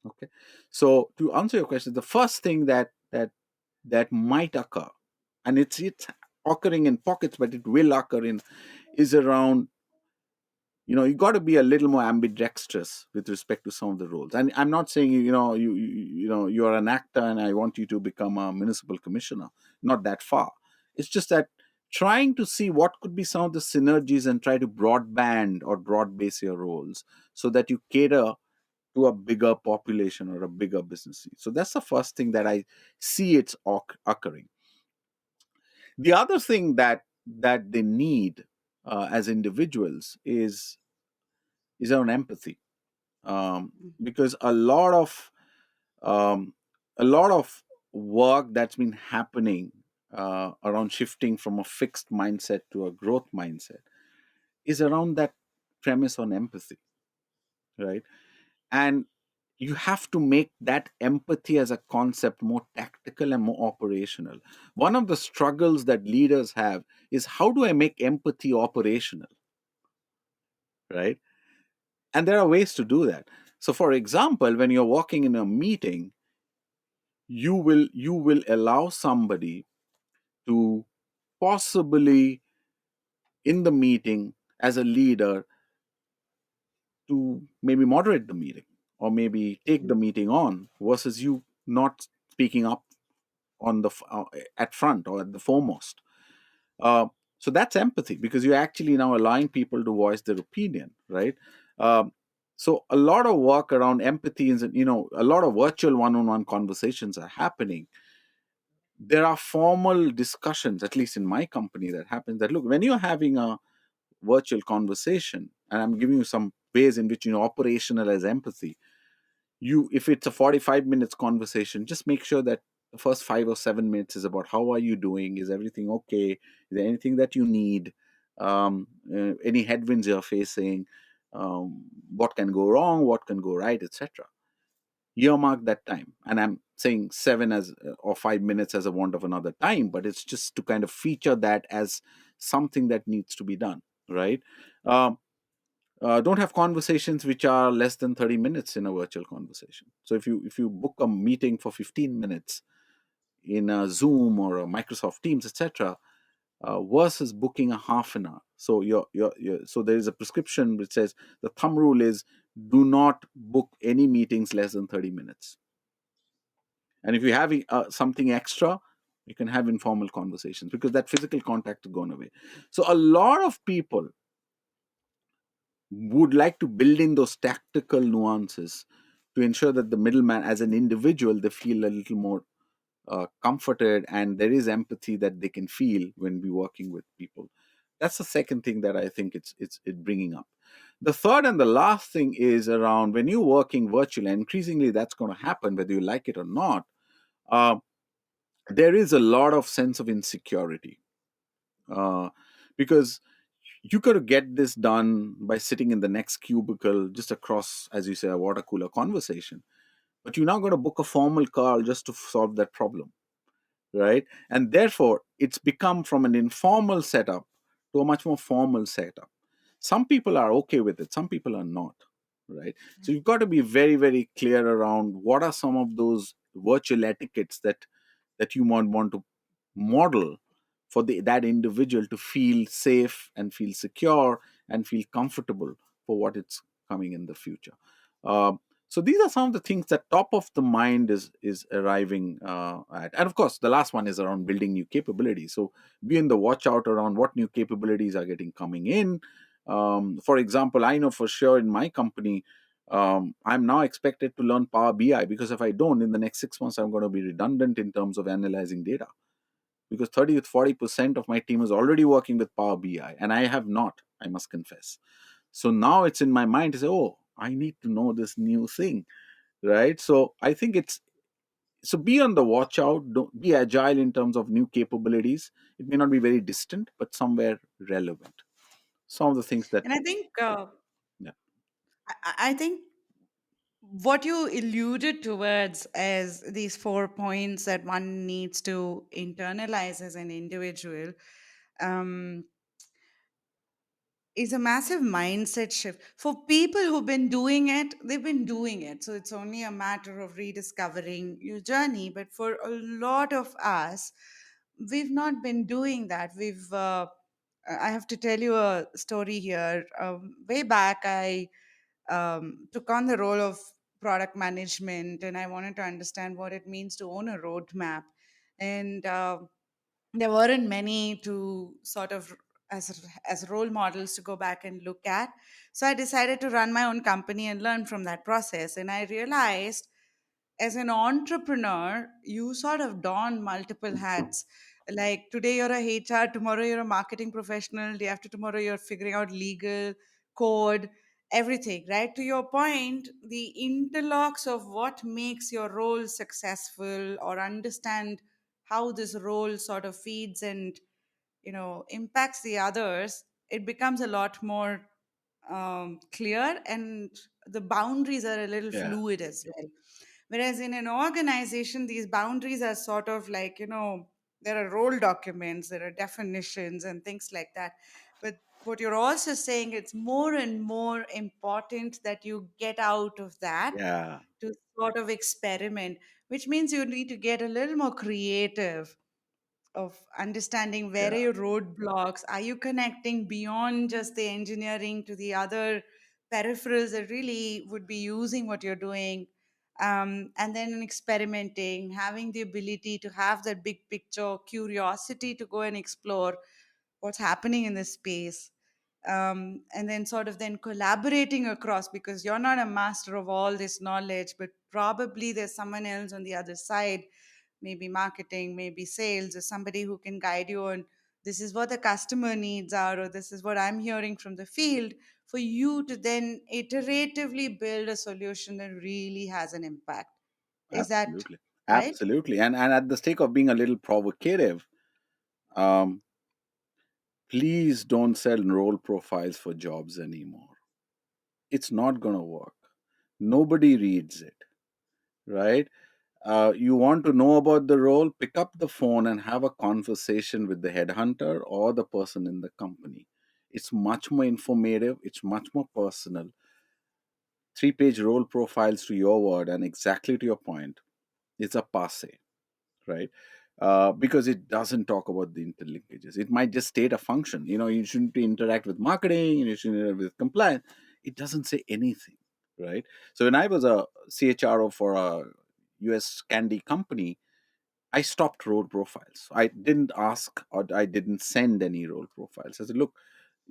Okay, so to answer your question, the first thing that might occur, and it's occurring in pockets, but it will occur in, is around, you got to be a little more ambidextrous with respect to some of the roles. And I'm not saying you're an actor and I want you to become a municipal commissioner. Not that far. It's just that trying to see what could be some of the synergies and try to broadband or broad base your roles so that you cater to a bigger population or a bigger business. So that's the first thing that I see it's occurring. The other thing that they need as individuals is around empathy, because um, a lot of work that's been happening around shifting from a fixed mindset to a growth mindset is around that premise on empathy, right? And you have to make that empathy as a concept more tactical and more operational. One of the struggles that leaders have is, how do I make empathy operational, right? And there are ways to do that. So for example, when you're walking in a meeting, you will allow somebody to possibly, in the meeting, as a leader, to maybe moderate the meeting or maybe take the meeting on, versus you not speaking up on at front or at the foremost. uh, so that's empathy, because you're actually now allowing people to voice their opinion, right? um, so a lot of work around empathy is, a lot of virtual one-on-one conversations are happening. There are formal discussions, at least in my company, that happens, that, look, when you're having a virtual conversation, and I'm giving you some ways in which operationalize empathy. If it's a 45 minutes conversation, just make sure that the first 5 or 7 minutes is about, how are you doing, is everything okay, is there anything that you need, any headwinds you're facing, what can go wrong, what can go right, etc. Earmark that time. And I'm saying 7 or 5 minutes as a want of another time, but it's just to kind of feature that as something that needs to be done, right? um, don't have conversations which are less than 30 minutes in a virtual conversation. So if you book a meeting for 15 minutes in a Zoom or a Microsoft Teams, etc., versus booking a half an hour. So so there is a prescription which says the thumb rule is, do not book any meetings less than 30 minutes. And if you're having something extra, you can have informal conversations, because that physical contact has gone away. So a lot of people would like to build in those tactical nuances to ensure that the middleman, as an individual, they feel a little more comforted, and there is empathy that they can feel when we're working with people. That's the second thing that I think it's bringing up. The third and the last thing is around, when you're working virtually, and increasingly that's going to happen whether you like it or not. Uh, there is a lot of sense of insecurity, uh, because you got to get this done by sitting in the next cubicle just across, as you say, a water cooler conversation. But you're now going to book a formal call just to solve that problem, right? And therefore, it's become from an informal setup to a much more formal setup. Some people are okay with it, some people are not, right? So you've got to be very, very clear around what are some of those virtual etiquettes that you might want to model for that individual to feel safe and feel secure and feel comfortable for what it's coming in the future. Um, so these are some of the things that top of the mind is arriving at. And of course, the last one is around building new capabilities. So be in the watch out around what new capabilities are getting coming in, For example, I know for sure in my company, I'm now expected to learn Power BI, because if I don't, in the next 6 months, I'm going to be redundant in terms of analyzing data, because 30 to 40% of my team is already working with Power BI, and I have not, I must confess. So now it's in my mind to say, oh, I need to know this new thing, right? So I think it's, so be on the watch out, don't, be agile in terms of new capabilities. It may not be very distant, but somewhere relevant. Some of the things that, And I think yeah, I think what you alluded towards as these 4 points that one needs to internalize as an individual, um, is a massive mindset shift for people who've been doing it. They've been doing it, so it's only a matter of rediscovering your journey. But for a lot of us, we've not been doing that. I have to tell you a story here. Way back, I took on the role of product management, and I wanted to understand what it means to own a roadmap. And there weren't many to sort of as role models to go back and look at. So I decided to run my own company and learn from that process. And I realized, as an entrepreneur, you sort of don multiple hats. Like today you're a HR, tomorrow you're a marketing professional, day after tomorrow you're figuring out legal, code, everything, right? To your point, the interlocks of what makes your role successful, or understand how this role sort of feeds and impacts the others, it becomes a lot more clear, and the boundaries are a little yeah, fluid as well. Whereas in an organization, these boundaries are sort of like, there are role documents, there are definitions, and things like that. But what you're also saying, it's more and more important that you get out of that yeah, to sort of experiment, which means you need to get a little more creative of understanding where are yeah, your roadblocks. Are you connecting beyond just the engineering to the other peripherals that really would be using what you're doing? And then experimenting, having the ability to have that big picture curiosity to go and explore what's happening in this space. And then sort of then collaborating across, because you're not a master of all this knowledge, but probably there's someone else on the other side, maybe marketing, maybe sales, or somebody who can guide you on, this is what the customer needs are, or this is what I'm hearing from the field, for you to then iteratively build a solution that really has an impact. Is that absolutely, right? absolutely. And at the stake of being a little provocative, um, please don't sell role profiles for jobs anymore. It's not going to work. Nobody reads it, right? You want to know about the role, pick up the phone and have a conversation with the headhunter or the person in the company. It's much more informative, it's much more personal. 3-page role profiles, to your word, and exactly to your point, it's a passe, right? Because it doesn't talk about the interlinkages. It might just state a function. You shouldn't interact with marketing, you shouldn't interact with compliance. It doesn't say anything, right? So when I was a CHRO for a US candy company, I stopped role profiles. I didn't ask or I didn't send any role profiles. I said, look,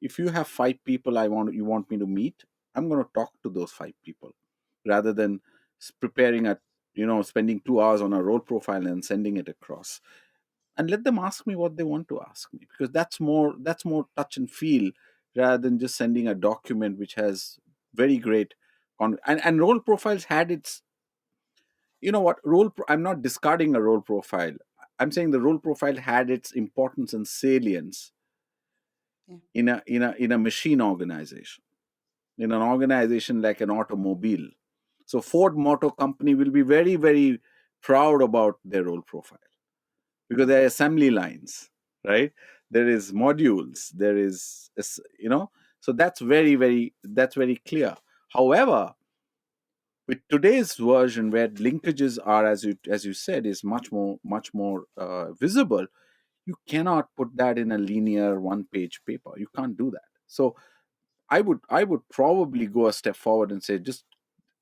if you have 5 people you want me to meet, I'm going to talk to those 5 people rather than preparing spending 2 hours on a role profile and sending it across. And let them ask me what they want to ask me, because that's more touch and feel rather than just sending a document which has very great and role profiles had its, what I'm not discarding a role profile. I'm saying the role profile had its importance and salience Yeah. in a machine organization, in an organization like an automobile. So Ford Motor Company will be very, very proud about their role profile, because there are assembly lines, right? There is modules, there is, so that's very clear. However, with today's version, where linkages are, as you said, is much more visible, you cannot put that in a linear one-page paper. You can't do that. So I would probably go a step forward and say, just,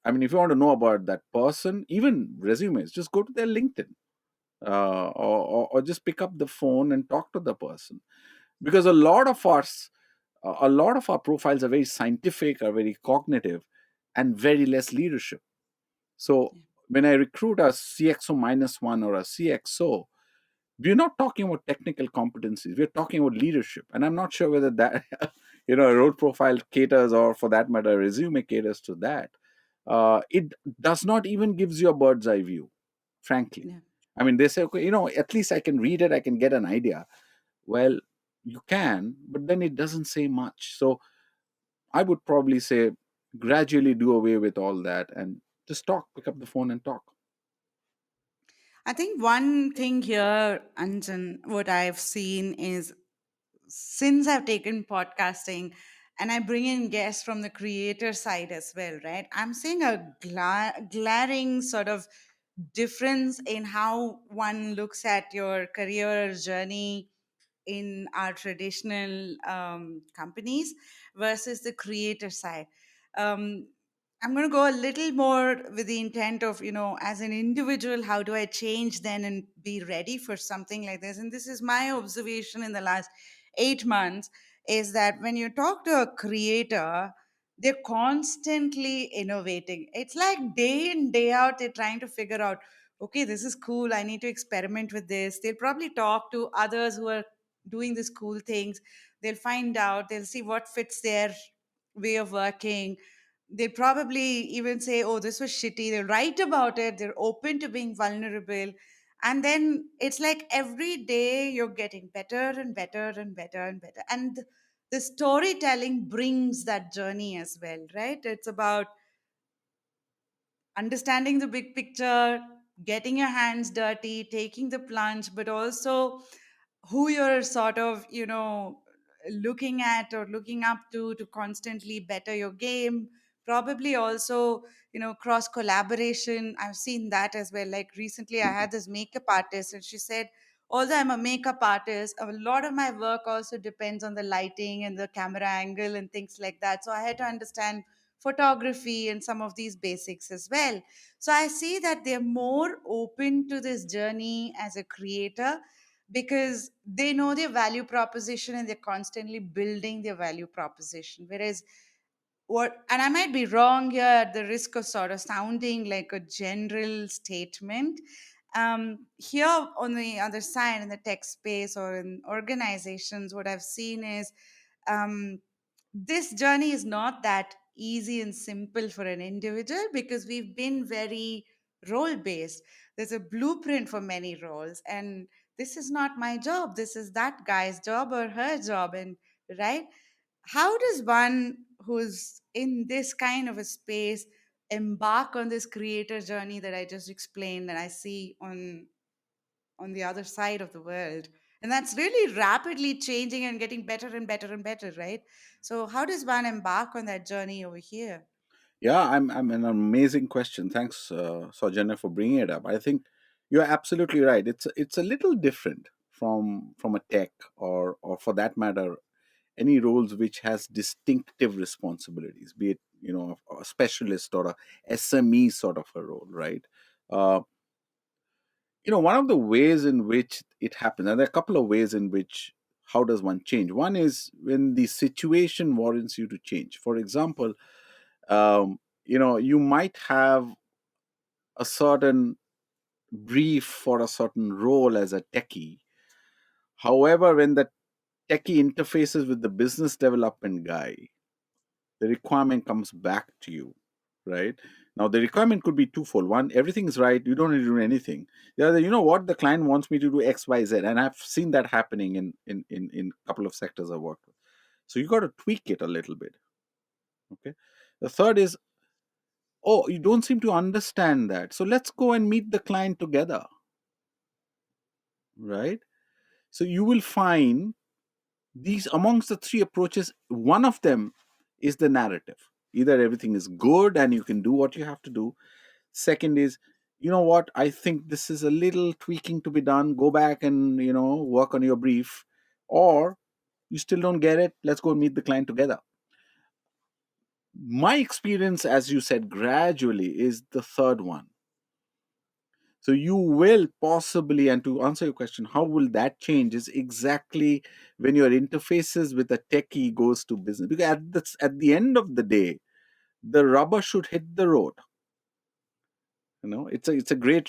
I mean, if you want to know about that person, even resumes, just go to their LinkedIn, or just pick up the phone and talk to the person. Because a lot of us, A lot of our profiles are very scientific, are very cognitive, and very less leadership. So Yeah. when I recruit a CXO minus one or a CXO, we're not talking about technical competencies. We're talking about leadership. And I'm not sure whether that, a role profile caters, or for that matter, a resume caters to that. It does not even gives you a bird's eye view, frankly. Yeah. I mean, they say, okay, at least I can read it, I can get an idea. Well, you can, but then it doesn't say much. So I would probably say gradually do away with all that and just talk, pick up the phone and talk. I think one thing here, Anjan, what I've seen is since I've taken podcasting and I bring in guests from the creator side as well, right? I'm seeing a glaring sort of difference in how one looks at your career journey in our traditional companies versus the creator side. Um, I'm going to go a little more with the intent of, as an individual, how do I change then and be ready for something like this? And this is my observation in the last 8 months is that when you talk to a creator, they're constantly innovating. It's like day in, day out, they're trying to figure out, okay, this is cool. I need to experiment with this. They'll probably talk to others who are doing these cool things. They'll find out, they'll see what fits their way of working. They probably even say, oh, this was shitty. They'll write about it. They're open to being vulnerable. And then it's like every day you're getting better and better and better and better. And the storytelling brings that journey as well, right? It's about understanding the big picture, getting your hands dirty, taking the plunge, but also who you're sort of, looking at or looking up to constantly better your game. Probably also, cross collaboration. I've seen that as well. Like recently, I had this makeup artist, and she said, although I'm a makeup artist, a lot of my work also depends on the lighting and the camera angle and things like that. So I had to understand photography and some of these basics as well. So I see that they're more open to this journey as a creator because they know their value proposition and they're constantly building their value proposition. Whereas what, and I might be wrong here at the risk of sort of sounding like a general statement. Here on the other side, in the tech space or in organizations, what I've seen is um, this journey is not that easy and simple for an individual because we've been very role based. There's a blueprint for many roles, and this is not my job. This is that guy's job or her job, and right. How does one who's in this kind of a space embark on this creator journey that I just explained that I see on the other side of the world? And that's really rapidly changing and getting better and better and better, right? So how does one embark on that journey over here? Yeah, I'm an amazing question. Thanks, Saujanya, for bringing it up. I think you're absolutely right. It's a little different from a tech, or for that matter, any roles which has distinctive responsibilities, be it a specialist or a SME sort of a role, right? Uh, one of the ways in which it happens, and there are a couple of ways in which how does one change. One is when the situation warrants you to change. For example, you might have a certain brief for a certain role as a techie. However, when the techie interfaces with the business development guy, the requirement comes back to you, right? Now, the requirement could be twofold. One, everything's right, you don't need to do anything. The other, you know what, the client wants me to do X, Y, Z, and I've seen that happening in a couple of sectors I've worked with. So you got to tweak it a little bit. Okay. The third is, oh, you don't seem to understand that. So let's go and meet the client together, right? So you will find these amongst the three approaches, one of them is the narrative. Either everything is good and you can do what you have to do. Second is, you know what, I think this is a little tweaking to be done. Go back and, work on your brief. Or you still don't get it. Let's go and meet the client together. My experience, as you said, gradually is the third one. So you will possibly, and to answer your question, how will that change is exactly when your interfaces with a techie goes to business. Because at the end of the day, the rubber should hit the road. It's a great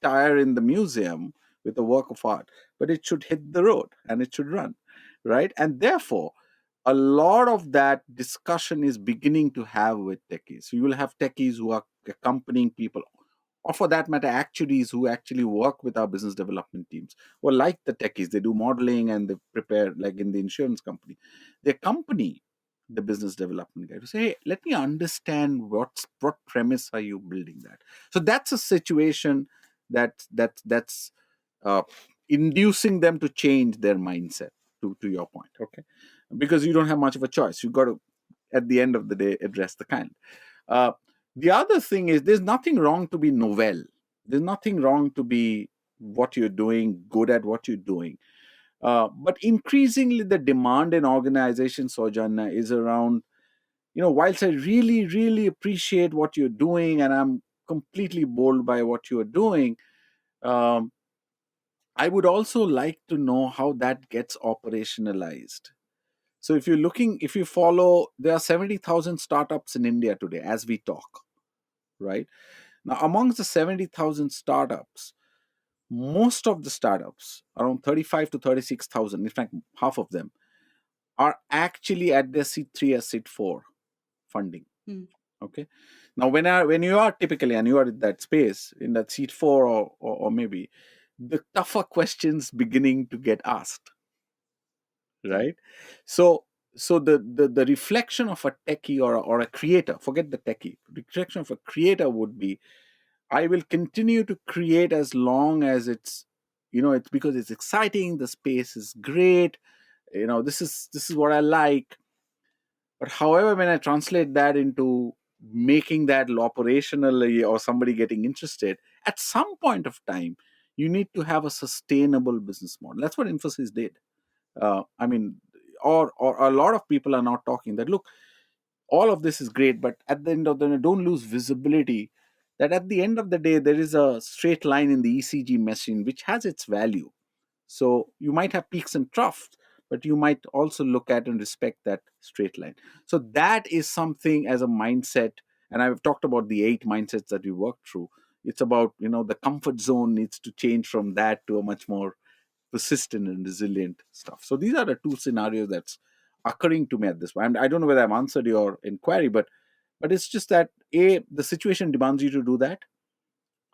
tire in the museum with a work of art, but it should hit the road and it should run, right? And therefore, a lot of that discussion is beginning to have with techies. So you will have techies who are accompanying people, or for that matter, actuaries who actually work with our business development teams, or like the techies, they do modeling and they prepare, like in the insurance company, they accompany the business development guy to say, hey, let me understand what premise are you building that. So that's a situation that's uh, inducing them to change their mindset, to your point, okay? Because you don't have much of a choice. You got to, at the end of the day, address the kind. uh, the other thing is, there's nothing wrong to be novel. There's nothing wrong to be what you're doing, good at what you're doing. But increasingly, the demand in organizations, Sojanna, is around, whilst I really, really appreciate what you're doing and I'm completely bowled by what you're doing, um, I would also like to know how that gets operationalized. So if you follow, there are 70,000 startups in India today as we talk, right? Now, amongst the 70,000 startups, most of the startups, around 35 to 36,000, in fact, half of them, are actually at their seed 3 or seed 4 funding. Hmm. Okay. Now, when you are typically, and you are in that space, in that seed 4, or maybe, the tougher questions beginning to get asked, Yeah. right? So the reflection of a techie, or a creator, forget the techie, reflection of a creator would be, I will continue to create as long as it's because it's exciting, the space is great, this is what I like. But however, when I translate that into making that operationally, or somebody getting interested, at some point of time, you need to have a sustainable business model. That's what Infosys did. I mean, or a lot of people are now talking that, look, all of this is great, but at the end of the day, don't lose visibility that at the end of the day, there is a straight line in the ECG machine which has its value. So you might have peaks and troughs, but you might also look at and respect that straight line. So that is something as a mindset. And I've talked about the 8 mindsets that we worked through. It's about, the comfort zone needs to change from that to a much more persistent and resilient stuff. So these are the 2 scenarios that's occurring to me at this point. I don't know whether I've answered your inquiry, but it's just that, A, the situation demands you to do that,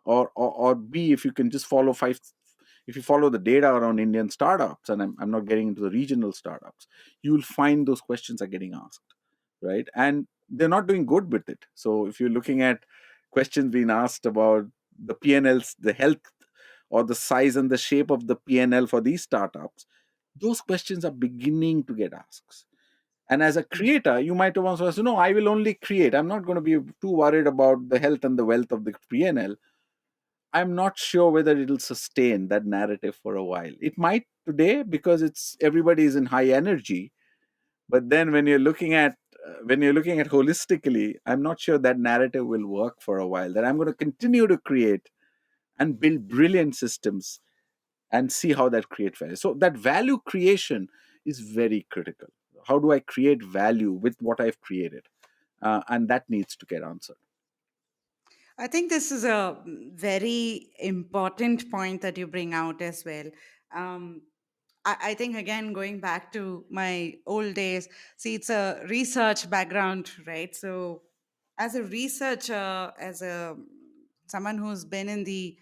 or B, if you can just follow if you follow the data around Indian startups, and I'm not getting into the regional startups, you'll find those questions are getting asked, right? And they're not doing good with it. So if you're looking at questions being asked about the PNLs, the health, or the size and the shape of the PNL for these startups, those questions are beginning to get asked. And as a Hmm. creator, you might also say, no, I will only create. I'm not going to be too worried about the health and the wealth of the PNL. I'm not sure whether it'll sustain that narrative for a while. It might today because it's everybody is in high energy, but then when you're looking at holistically, I'm not sure that narrative will work for a while. That I'm going to continue to create and build brilliant systems and see how that creates value. So that value creation is very critical. How do I create value with what I've created? And that needs to get answered. I think this is a very important point that you bring out as well. Um, I think, again, going back to my old days, see, it's a research background, right? So, as a researcher, as a someone who's been in the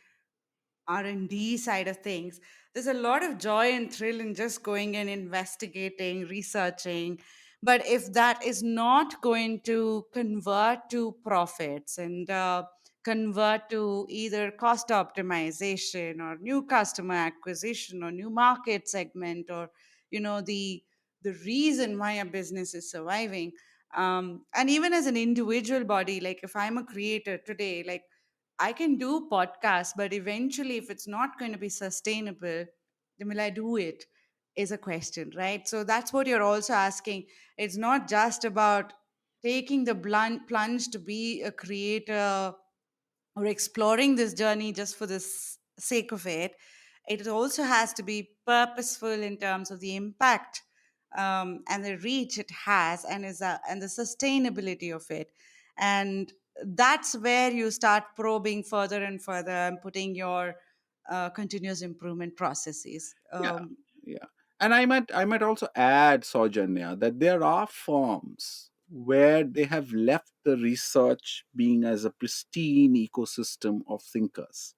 R&D side of things, there's a lot of joy and thrill in just going and investigating, researching. But if that is not going to convert to profits and convert to either cost optimization or new customer acquisition or new market segment, or the reason why a business is surviving, and even as an individual body, like if I'm a creator today, like I can do podcasts, but eventually, if it's not going to be sustainable, then will I do it? Is a question, right? So that's what you're also asking. It's not just about taking the blunt plunge to be a creator or exploring this journey just for the sake of it. It also has to be purposeful in terms of the impact and the reach it has, and the sustainability of it. And that's where you start probing further and further and putting your continuous improvement processes. Yeah, yeah. And I might also add, Saujanya, that there are firms where they have left the research being as a pristine ecosystem of thinkers.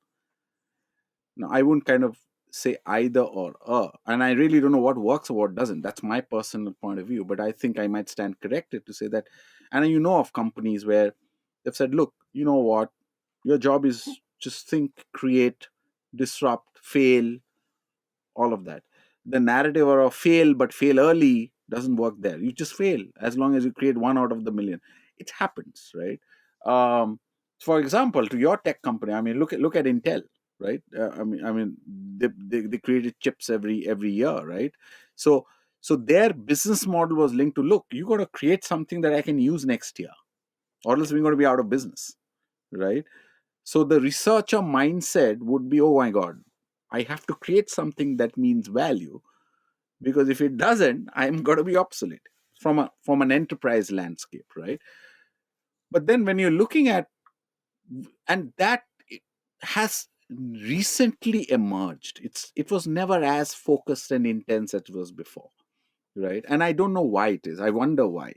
Now, I wouldn't kind of say either or, and I really don't know what works or what doesn't. That's my personal point of view, but I think I might stand corrected to say that. And you know of companies where they've said, look, you know what, your job is just think, create, disrupt, fail, all of that. The narrative or a fail but fail early doesn't work there. You just fail as long as you create one out of the million. It happens, right? um, for example, to your tech company, I mean, look at Intel, right? I mean they created chips every year, right? So their business model was linked to, look, you got to create something that I can use next year, or else we're going to be out of business, right? So the researcher mindset would be, oh my God, I have to create something that means value, because if it doesn't, I'm going to be obsolete from an enterprise landscape, right? But then when you're looking at, and that has recently emerged, it was never as focused and intense as it was before, right? And I don't know why it is. I wonder why.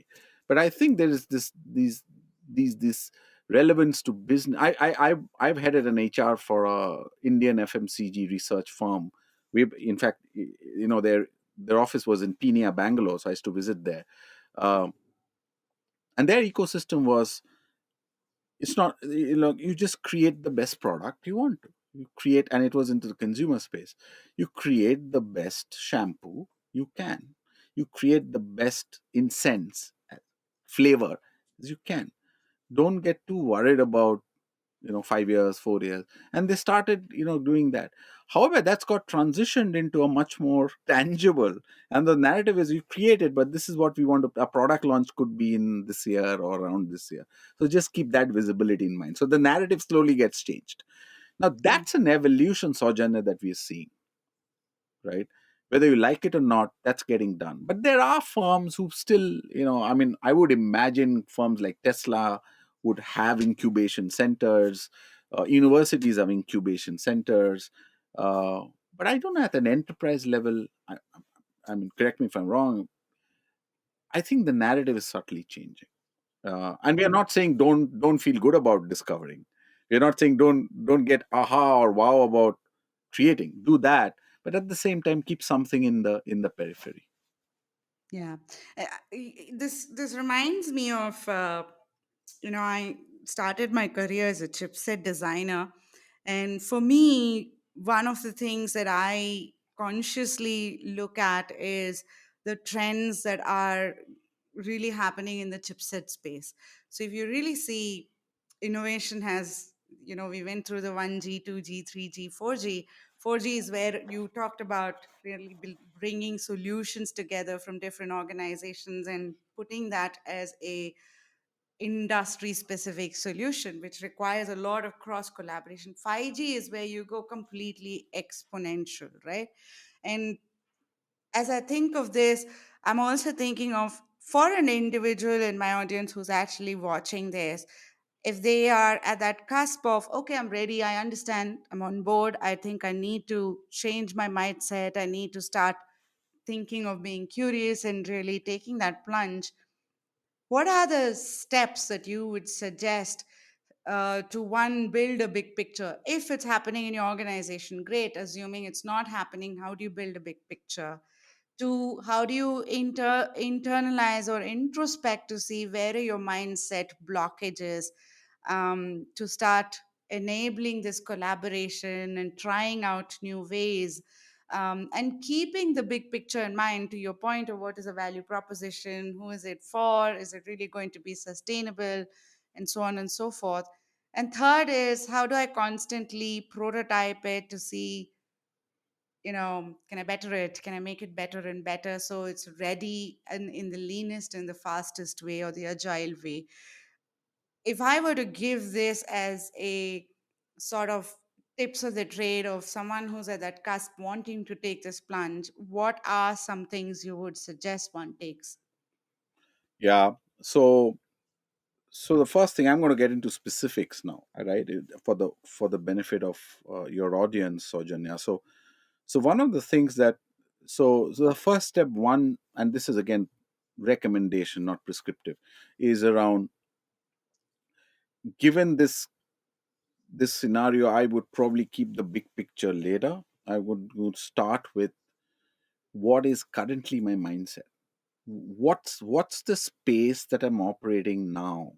But I think there is this relevance to business. I've headed an HR for a Indian FMCG research firm. We, in fact, their office was in Pune, Bangalore, so I used to visit there. Um, and their ecosystem was, it's not, you just create the best product you want to. You create, and it was into the consumer space. You create the best shampoo you can. You create the best incense flavor as you can. Don't get too worried about 5 years, 4 years. And they started doing that. However, that's got transitioned into a much more tangible, and the narrative is, you create it, but this is what we want to, a product launch could be in this year or around this year. So just keep that visibility in mind, so the narrative slowly gets changed. Now Yeah. that's an evolution, Sojana, that we are seeing, right? Whether you like it or not, that's getting done. But there are firms who still, I mean, I would imagine firms like Tesla would have incubation centers, universities have incubation centers. But I don't know, at an enterprise level, I mean, correct me if I'm wrong, I think the narrative is subtly changing. And we are not saying don't feel good about discovering. We're not saying don't get aha or wow about creating. Do that, but at the same time, keep something in the periphery. Yeah. This reminds me of I started my career as a chipset designer, and for me, one of the things that I consciously look at is the trends that are really happening in the chipset space. So if you really see, innovation has, we went through the 1G, 2G, 3G, 4G. 4G is where you talked about really bringing solutions together from different organizations and putting that as a industry specific solution, which requires a lot of cross collaboration. 5G is where you go completely exponential, right? And as I think of this, I'm also thinking of, for an individual in my audience who's actually watching this, if they are at that cusp of, okay, I'm ready, I understand, I'm on board, I think I need to change my mindset, I need to start thinking of being curious and really taking that plunge. What are the steps that you would suggest to one, build a big picture? If it's happening in your organization, great. Assuming it's not happening, how do you build a big picture? Two, how do you internalize or introspect to see where are your mindset blockages, to start enabling this collaboration and trying out new ways, and keeping the big picture in mind, to your point of what is a value proposition, who is it for, is it really going to be sustainable, and so on and so forth. And third is, how do I constantly prototype it to see, can I better it, can I make it better and better so it's ready and in the leanest and the fastest way or the agile way. If I were to give this as a sort of tips of the trade of someone who's at that cusp wanting to take this plunge, what are some things you would suggest one takes? Yeah. So the first thing, I'm going to get into specifics now, all right, for the benefit of your audience, Sojanya. So one of the things that so the first step one, and this is again recommendation, not prescriptive, is around, given this scenario, I would probably keep the big picture later. I would start with what is currently my mindset. What's the space that I'm operating now?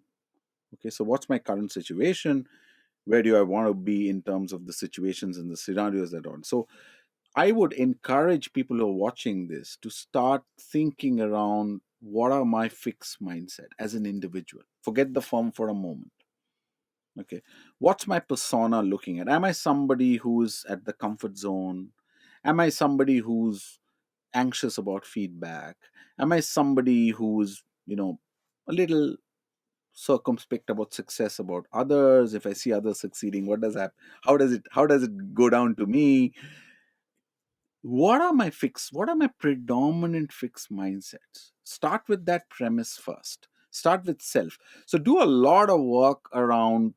Okay, so what's my current situation? Where do I want to be in terms of the situations and the scenarios that are on? So I would encourage people who are watching this to start thinking around, what are my fixed mindset as an individual? Forget the firm for a moment. Okay. What's my persona looking at? Am I somebody who's at the comfort zone? Am I somebody who's anxious about feedback? Am I somebody who's, a little circumspect about success about others? If I see others succeeding, what does that, how does it go down to me? What are my predominant fixed mindsets? Start with that premise first. Start with self. So do a lot of work around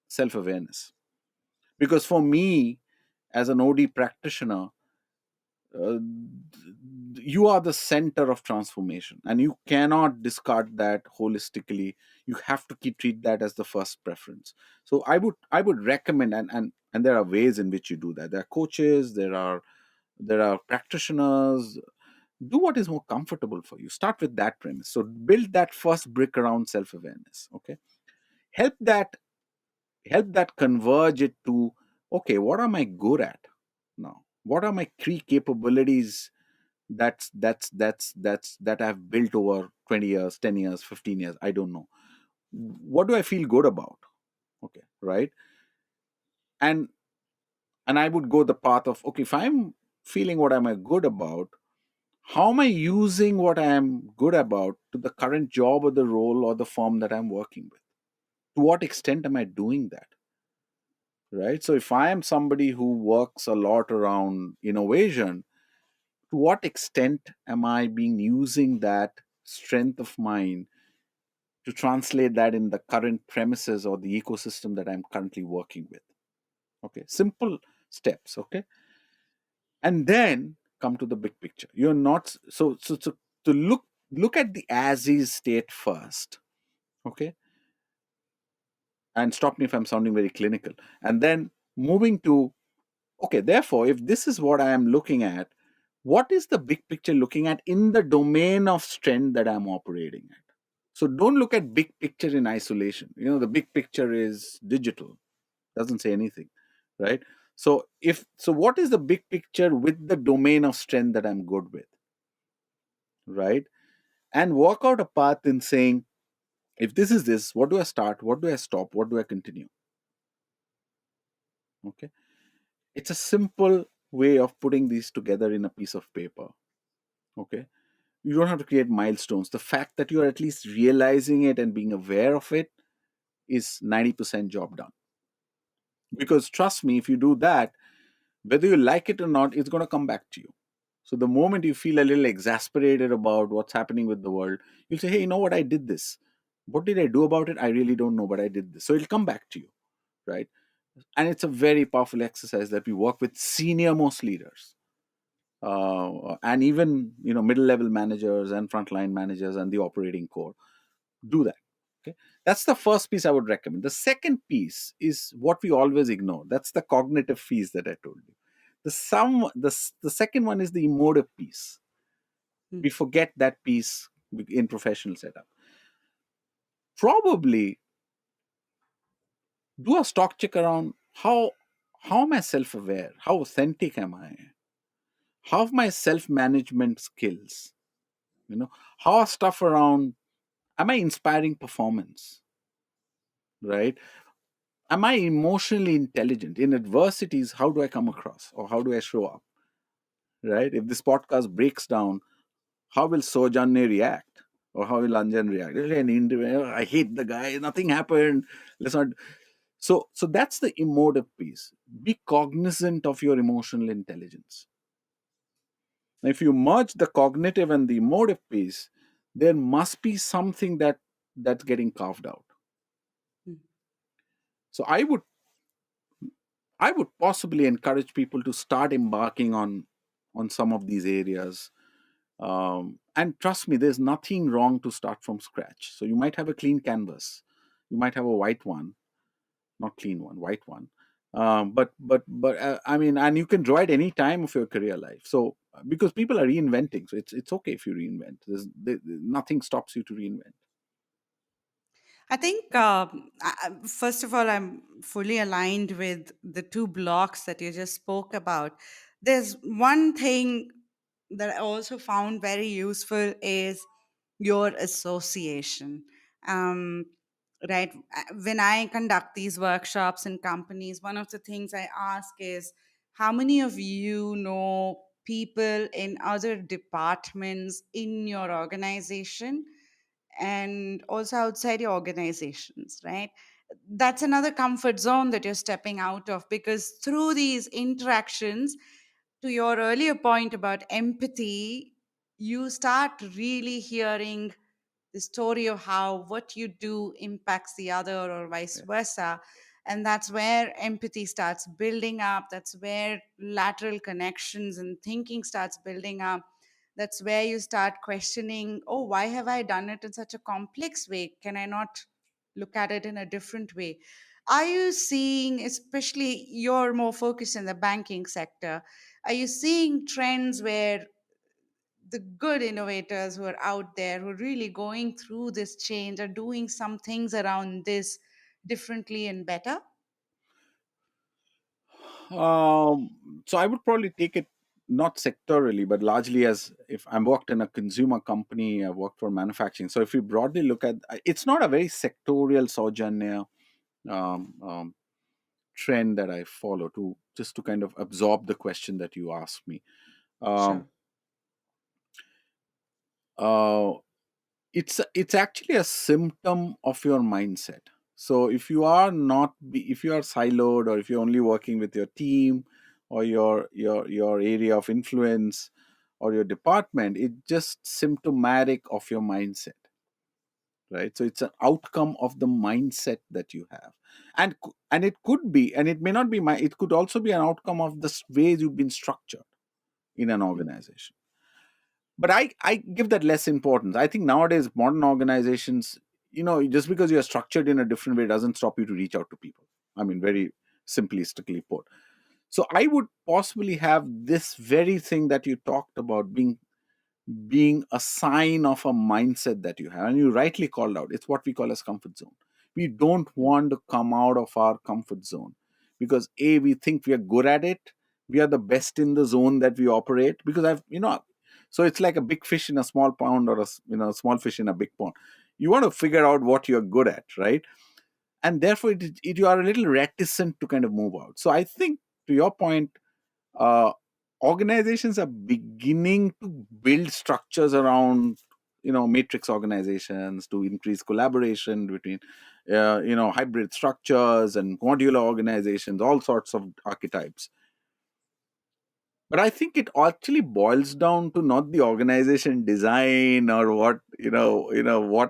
self-awareness, because for me, as an OD practitioner, uh, you are the center of transformation, and you cannot discard that holistically. You have to treat that as the first preference. So I would recommend, and there are ways in which you do that. There are coaches, there are practitioners. Do what is more comfortable for you. Start with that premise. So build that first brick around self-awareness. Okay. Help that help that converge it to, okay, what am I good at now? What are my key capabilities that I've built over 20 years, 10 years, 15 years? I don't know. What do I feel good about? Okay, right? And and I would go the path of, okay, if I'm feeling what am I good about, how am I using what I am good about to the current job or the role or the firm that I'm working with? To what extent am I doing that? Right? So if I am somebody who works a lot around innovation, to what extent am I being using that strength of mine to translate that in the current premises or the ecosystem that I'm currently working with? Okay, simple steps. Okay, and then come to the big picture. You're not so to look at the as is state first. Okay, and stop me if I'm sounding very clinical. And then moving to, okay, therefore, if this is what I am looking at, what is the big picture looking at in the domain of strength that I'm operating at? So don't look at big picture in isolation. The big picture is digital, doesn't say anything, right? So what is the big picture with the domain of strength that I'm good with, right? And work out a path in saying, if this is this, what do I start? What do I stop? What do I continue? Okay. It's a simple way of putting these together in a piece of paper. Okay. You don't have to create milestones. The fact that you're at least realizing it and being aware of it is 90% job done. Because trust me, if you do that, whether you like it or not, it's going to come back to you. So the moment you feel a little exasperated about what's happening with the world, you'll say, hey, you know what? I did this. What did I do about it? I really don't know, but I did this. So it'll come back to you, right? And it's a very powerful exercise that we work with senior most leaders, and even middle level managers and frontline managers and the operating core. Do that. Okay, that's the first piece I would recommend. The second piece is what we always ignore. That's the cognitive piece that I told you. The second one is the emotive piece. Hmm. We forget that piece in professional setup. Probably do a stock check around, how am I self-aware? How authentic am I? How are my self-management skills? How are stuff around, am I inspiring performance? Right? Am I emotionally intelligent? In adversities, how do I come across or how do I show up? Right? If this podcast breaks down, how will Sojanne react? Or how will Anjan react? Really, I hate the guy, nothing happened. Let's not. So that's the emotive piece. Be cognizant of your emotional intelligence. Now, if you merge the cognitive and the emotive piece, there must be something that's getting carved out. Mm. So I would possibly encourage people to start embarking on some of these areas. And trust me, there's nothing wrong to start from scratch. So you might have a clean canvas, you might have a white one, not clean one, white one. But I mean, and you can draw at any time of your career life. So because people are reinventing, so it's okay if you reinvent. Nothing stops you to reinvent. I think, first of all, I'm fully aligned with the two blocks that you just spoke about. There's one thing that I also found very useful is your association. Um, right. When I conduct these workshops in companies, one of the things I ask is how many of you know people in other departments in your organization and also outside your organizations, right? That's another comfort zone that you're stepping out of, because through these interactions, to your earlier point about empathy, you start really hearing the story of how what you do impacts the other or vice Yeah. versa. And that's where empathy starts building up. That's where lateral connections and thinking starts building up. That's where you start questioning, oh, why have I done it in such a complex way? Can I not look at it in a different way? Are you seeing, especially you're more focused in the banking sector, are you seeing trends where the good innovators who are out there, who are really going through this change, are doing some things around this differently and better? So I would probably take it not sectorally, but largely as if I'm worked in a consumer company, I've worked for manufacturing. So if you broadly look at, it's not a very sectorial Saujanya um, um, trend that I follow to just to kind of absorb the question that you asked me. Um, Sure. uh, it's actually a symptom of your mindset. So if you are siloed, or if you're only working with your team or your area of influence or your department, it's just symptomatic of your mindset, right? So it's an outcome of the mindset that you have. And it could be, and it may not be, it could also be an outcome of the ways you've been structured in an Mm. organization. But I give that less importance. I think nowadays modern organizations, just because you're structured in a different way doesn't stop you to reach out to people. I mean, very simplistically put. So I would possibly have this very thing that you talked about being a sign of a mindset that you have. And you rightly called out, it's what we call as comfort zone. We don't want to come out of our comfort zone because we think we are good at it. We are the best in the zone that we operate, because so it's like a big fish in a small pond, or a small fish in a big pond. You want to figure out what you're good at, right? And therefore you are a little reticent to kind of move out. So I think, to your point, uh, organizations are beginning to build structures around matrix organizations to increase collaboration between hybrid structures and modular organizations, all sorts of archetypes. But I think it actually boils down to not the organization design, or what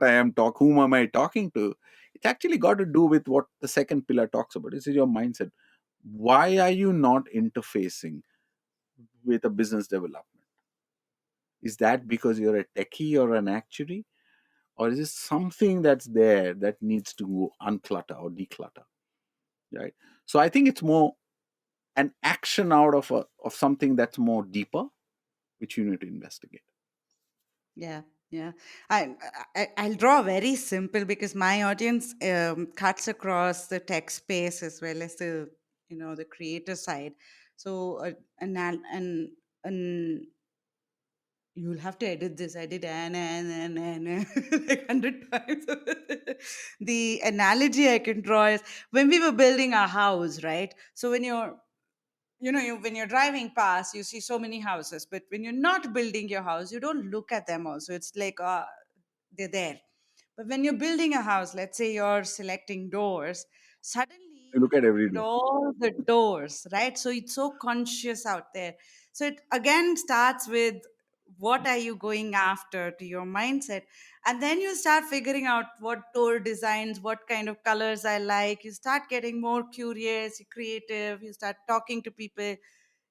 I am whom am I talking to. It's actually got to do with what the second pillar talks about. This is your mindset. Why are you not interfacing with a business development? Is that because you're a techie or an actuary? Or is it something that's there that needs to unclutter or declutter? Right. So I think it's more an action out of something that's more deeper, which you need to investigate. Yeah, yeah. I'll draw very simple, because my audience cuts across the tech space as well as the creator side. So an you'll have to edit this. I did and like 100 times. The analogy I can draw is when we were building our house, right? So when when you're driving past, you see so many houses, but when you're not building your house, you don't look at them also. It's like they're there. But when you're building a house, let's say you're selecting doors, suddenly You look at every at door. all the doors, right? So it's so conscious out there. So it again starts with what are you going after to your mindset. And then you start figuring out what door designs, what kind of colors I like. You start getting more curious, you're creative, you start talking to people.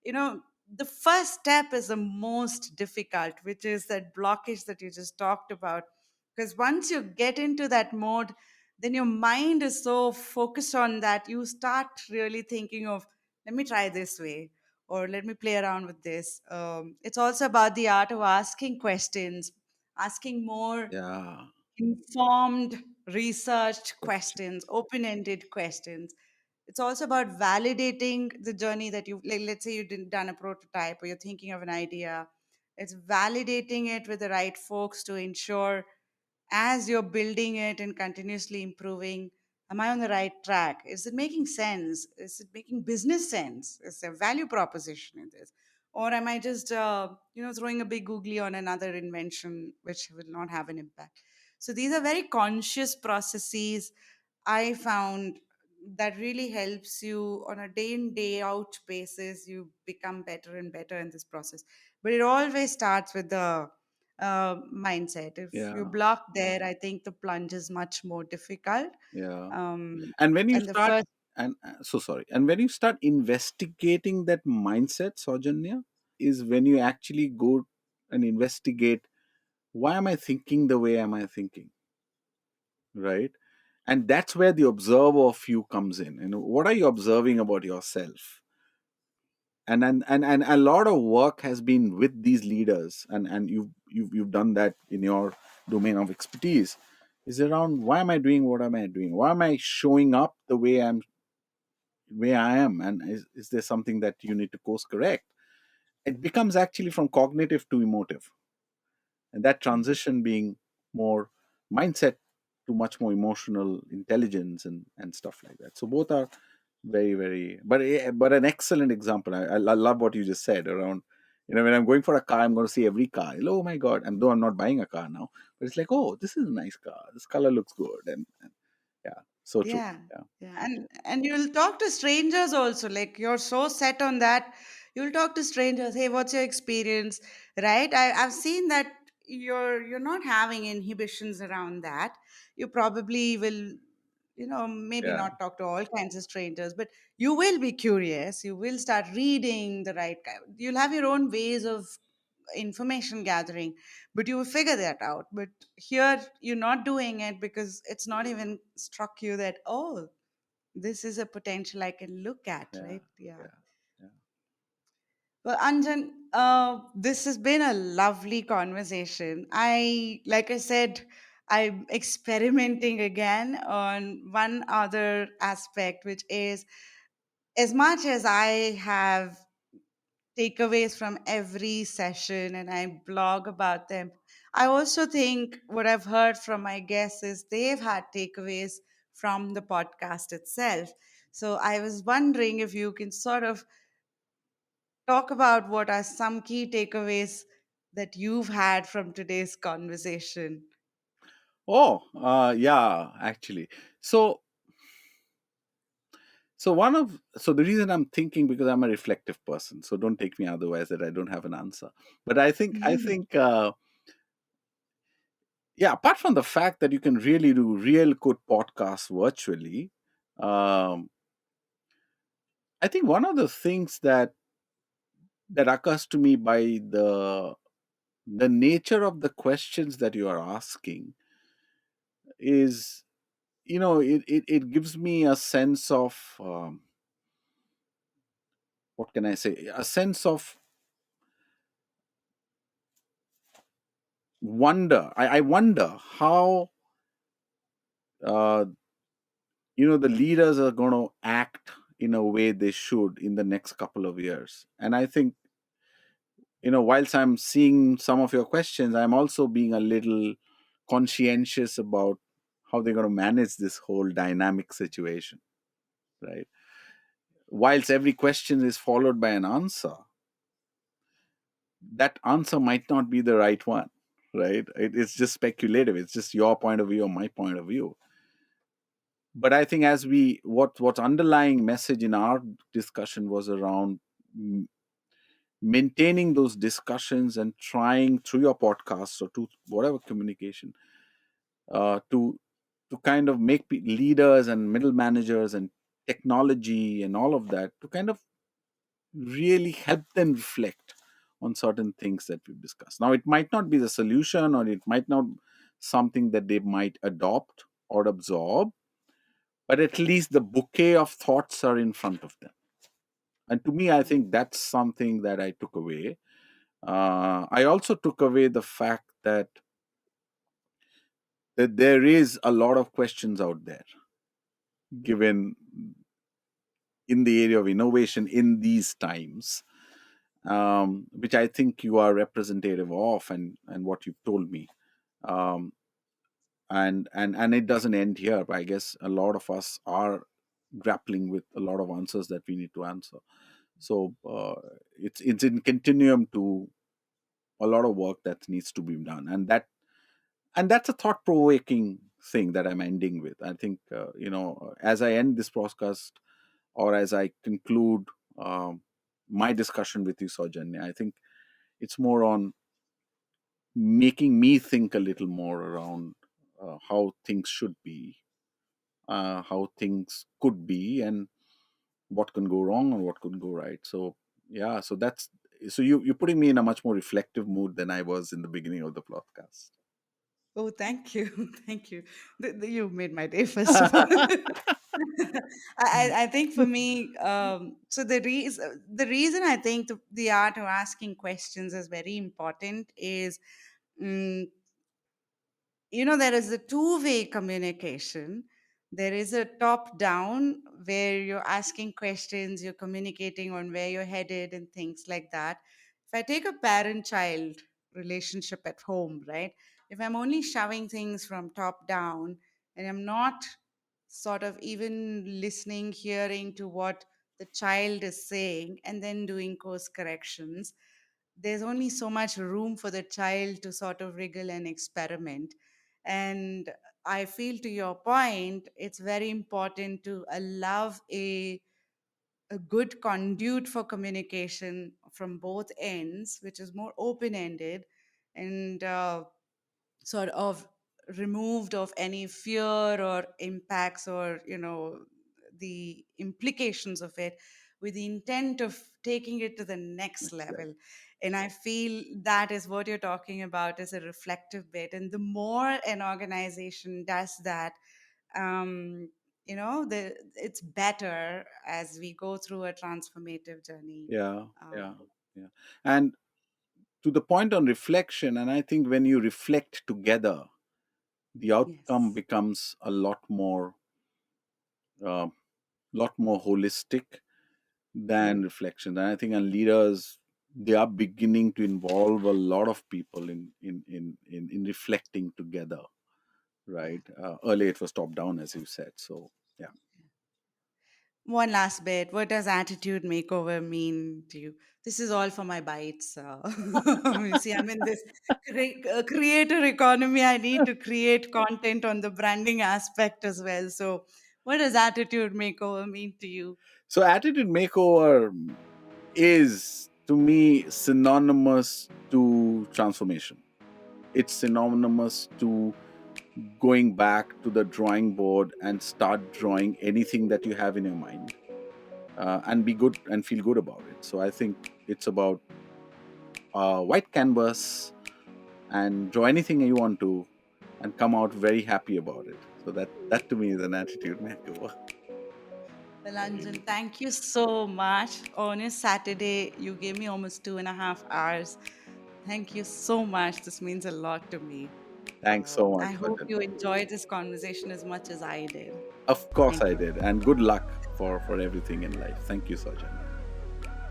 You know, the first step is the most difficult, which is that blockage that you just talked about. Because once you get into that mode, then your mind is so focused on that you start really thinking of, let me try this way, or let me play around with this. It's also about the art of asking questions, asking more Yeah. informed, researched Question. questions, open ended questions. It's also about validating the journey that you, like, let's say you didn't done a prototype or you're thinking of an idea. It's validating it with the right folks to ensure as you're building it and continuously improving, am I on the right track? Is it making sense? Is it making business sense? Is there value proposition in this? Or am I just throwing a big googly on another invention which will not have an impact? So these are very conscious processes I found that really helps you on a day in day out basis. You become better and better in this process, but it always starts with the mindset. If you Yeah. block there, I think the plunge is much more difficult. Yeah. Um, And when you and the start, first, and so sorry, and when you start investigating that mindset, Saujanya, is when you actually go and investigate, why am I thinking the way am I thinking, right? And that's where the observer of you comes in. What are you observing about yourself? And a lot of work has been with these leaders, and you've done that in your domain of expertise, is around, why am I doing what am I doing? Why am I showing up the way I am? And is there something that you need to course correct? It becomes actually from cognitive to emotive, and that transition being more mindset to much more emotional intelligence and stuff like that. So both are very, very, but an excellent example. I love what you just said around, when I'm going for a car, I'm going to see every car. Oh my god! And though I'm not buying a car now, but it's like, oh, this is a nice car, this color looks good, and yeah, so true. yeah, Yeah. yeah, and you'll talk to strangers also. Like you're so set on that, you'll talk to strangers. Hey, what's your experience? Right? I've seen that you're not having inhibitions around that. You probably will, maybe Yeah. not talk to all kinds of strangers, but you will be curious. You will start reading the right kind. You'll have your own ways of information gathering, but you will figure that out. But here you're not doing it because it's not even struck you that, oh, this is a potential I can look at, Yeah. right? Yeah. Yeah. Yeah. Well, Anjan, this has been a lovely conversation. Like I said, I'm experimenting again on one other aspect, which is, as much as I have takeaways from every session and I blog about them, I also think what I've heard from my guests is they've had takeaways from the podcast itself. So I was wondering if you can sort of talk about what are some key takeaways that you've had from today's conversation. Oh, yeah, actually. So, so the reason I'm thinking, because I'm a reflective person, so don't take me otherwise that I don't have an answer. But I think, yeah, apart from the fact that you can really do real good podcasts virtually, um, I think one of the things that occurs to me by the nature of the questions that you are asking is, it gives me a sense of, what can I say, a sense of wonder. I wonder how, uh, the leaders are going to act in a way they should in the next couple of years. And I think, whilst I'm seeing some of your questions, I'm also being a little conscientious about how they're going to manage this whole dynamic situation, right? Whilst every question is followed by an answer, that answer might not be the right one, right? It's just speculative. It's just your point of view or my point of view. But I think as we what's underlying message in our discussion was around maintaining those discussions and trying through your podcast or to whatever communication to kind of make leaders and middle managers and technology and all of that to kind of really help them reflect on certain things that we've discussed. Now, it might not be the solution, or it might not something that they might adopt or absorb, but at least the bouquet of thoughts are in front of them. And to me, I think that's something that I took away. I also took away the fact that there is a lot of questions out there, given in the area of innovation in these times, which I think you are representative of, and what you've told me. Um, and it doesn't end here. I guess a lot of us are grappling with a lot of answers that we need to answer. So it's in continuum to a lot of work that needs to be done, and that's a thought provoking thing that I'm ending with. I think as I end this podcast, or as I conclude um, my discussion with you, Saujanya, I think it's more on making me think a little more around how things should be, how things could be, and what can go wrong and what could go right. So yeah, so you're putting me in a much more reflective mood than I was in the beginning of the podcast. Oh, thank you. Thank you. You made my day, first of all. I think for me, so the reason I think the art of asking questions is very important is, mm, there is a two-way communication. There is a top down where you're asking questions, you're communicating on where you're headed and things like that. If I take a parent child relationship at home, right, if I'm only shoving things from top down and I'm not sort of even listening, hearing to what the child is saying and then doing course corrections, there's only so much room for the child to sort of wriggle and experiment. And I feel, to your point, it's very important to allow a good conduit for communication from both ends, which is more open ended and sort of removed of any fear or impacts or the implications of it, with the intent of taking it to the next Next level. level. And I feel that is what you're talking about, is a reflective bit, and the more an organization does that, um it's better as we go through a transformative journey. Yeah, um, yeah, yeah. And to the point on reflection, and I think when you reflect together, the outcome yes. becomes a uh, lot more holistic than reflection. And I think, and leaders, they are beginning to involve a lot of people in reflecting together, Yeah. right? Earlier it was top down, as you said. So yeah. One last bit. What does attitude makeover mean to you? This is all for my bites. You see, I'm in this creator economy. I need to create content on the branding aspect as well. So, what does attitude makeover mean to you? So attitude makeover is, to me, synonymous to transformation. It's synonymous to going back to the drawing board and start drawing anything that you have in your mind, and be good and feel good about it. So I think it's about white canvas and draw anything you want to and come out very happy about it. So that to me is an attitude makeover. Well, Anjan, thank you so much. On a Saturday, you gave me almost 2.5 hours. Thank you so much. This means a lot to me. Thanks so much, I hope Sajjan. you enjoyed this conversation as much as I did. Of course Thank I you. did, and good luck for everything in life. Thank you, Sajjan.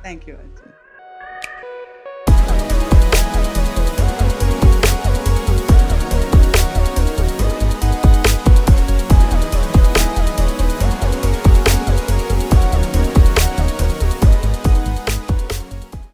Thank you, Anjan.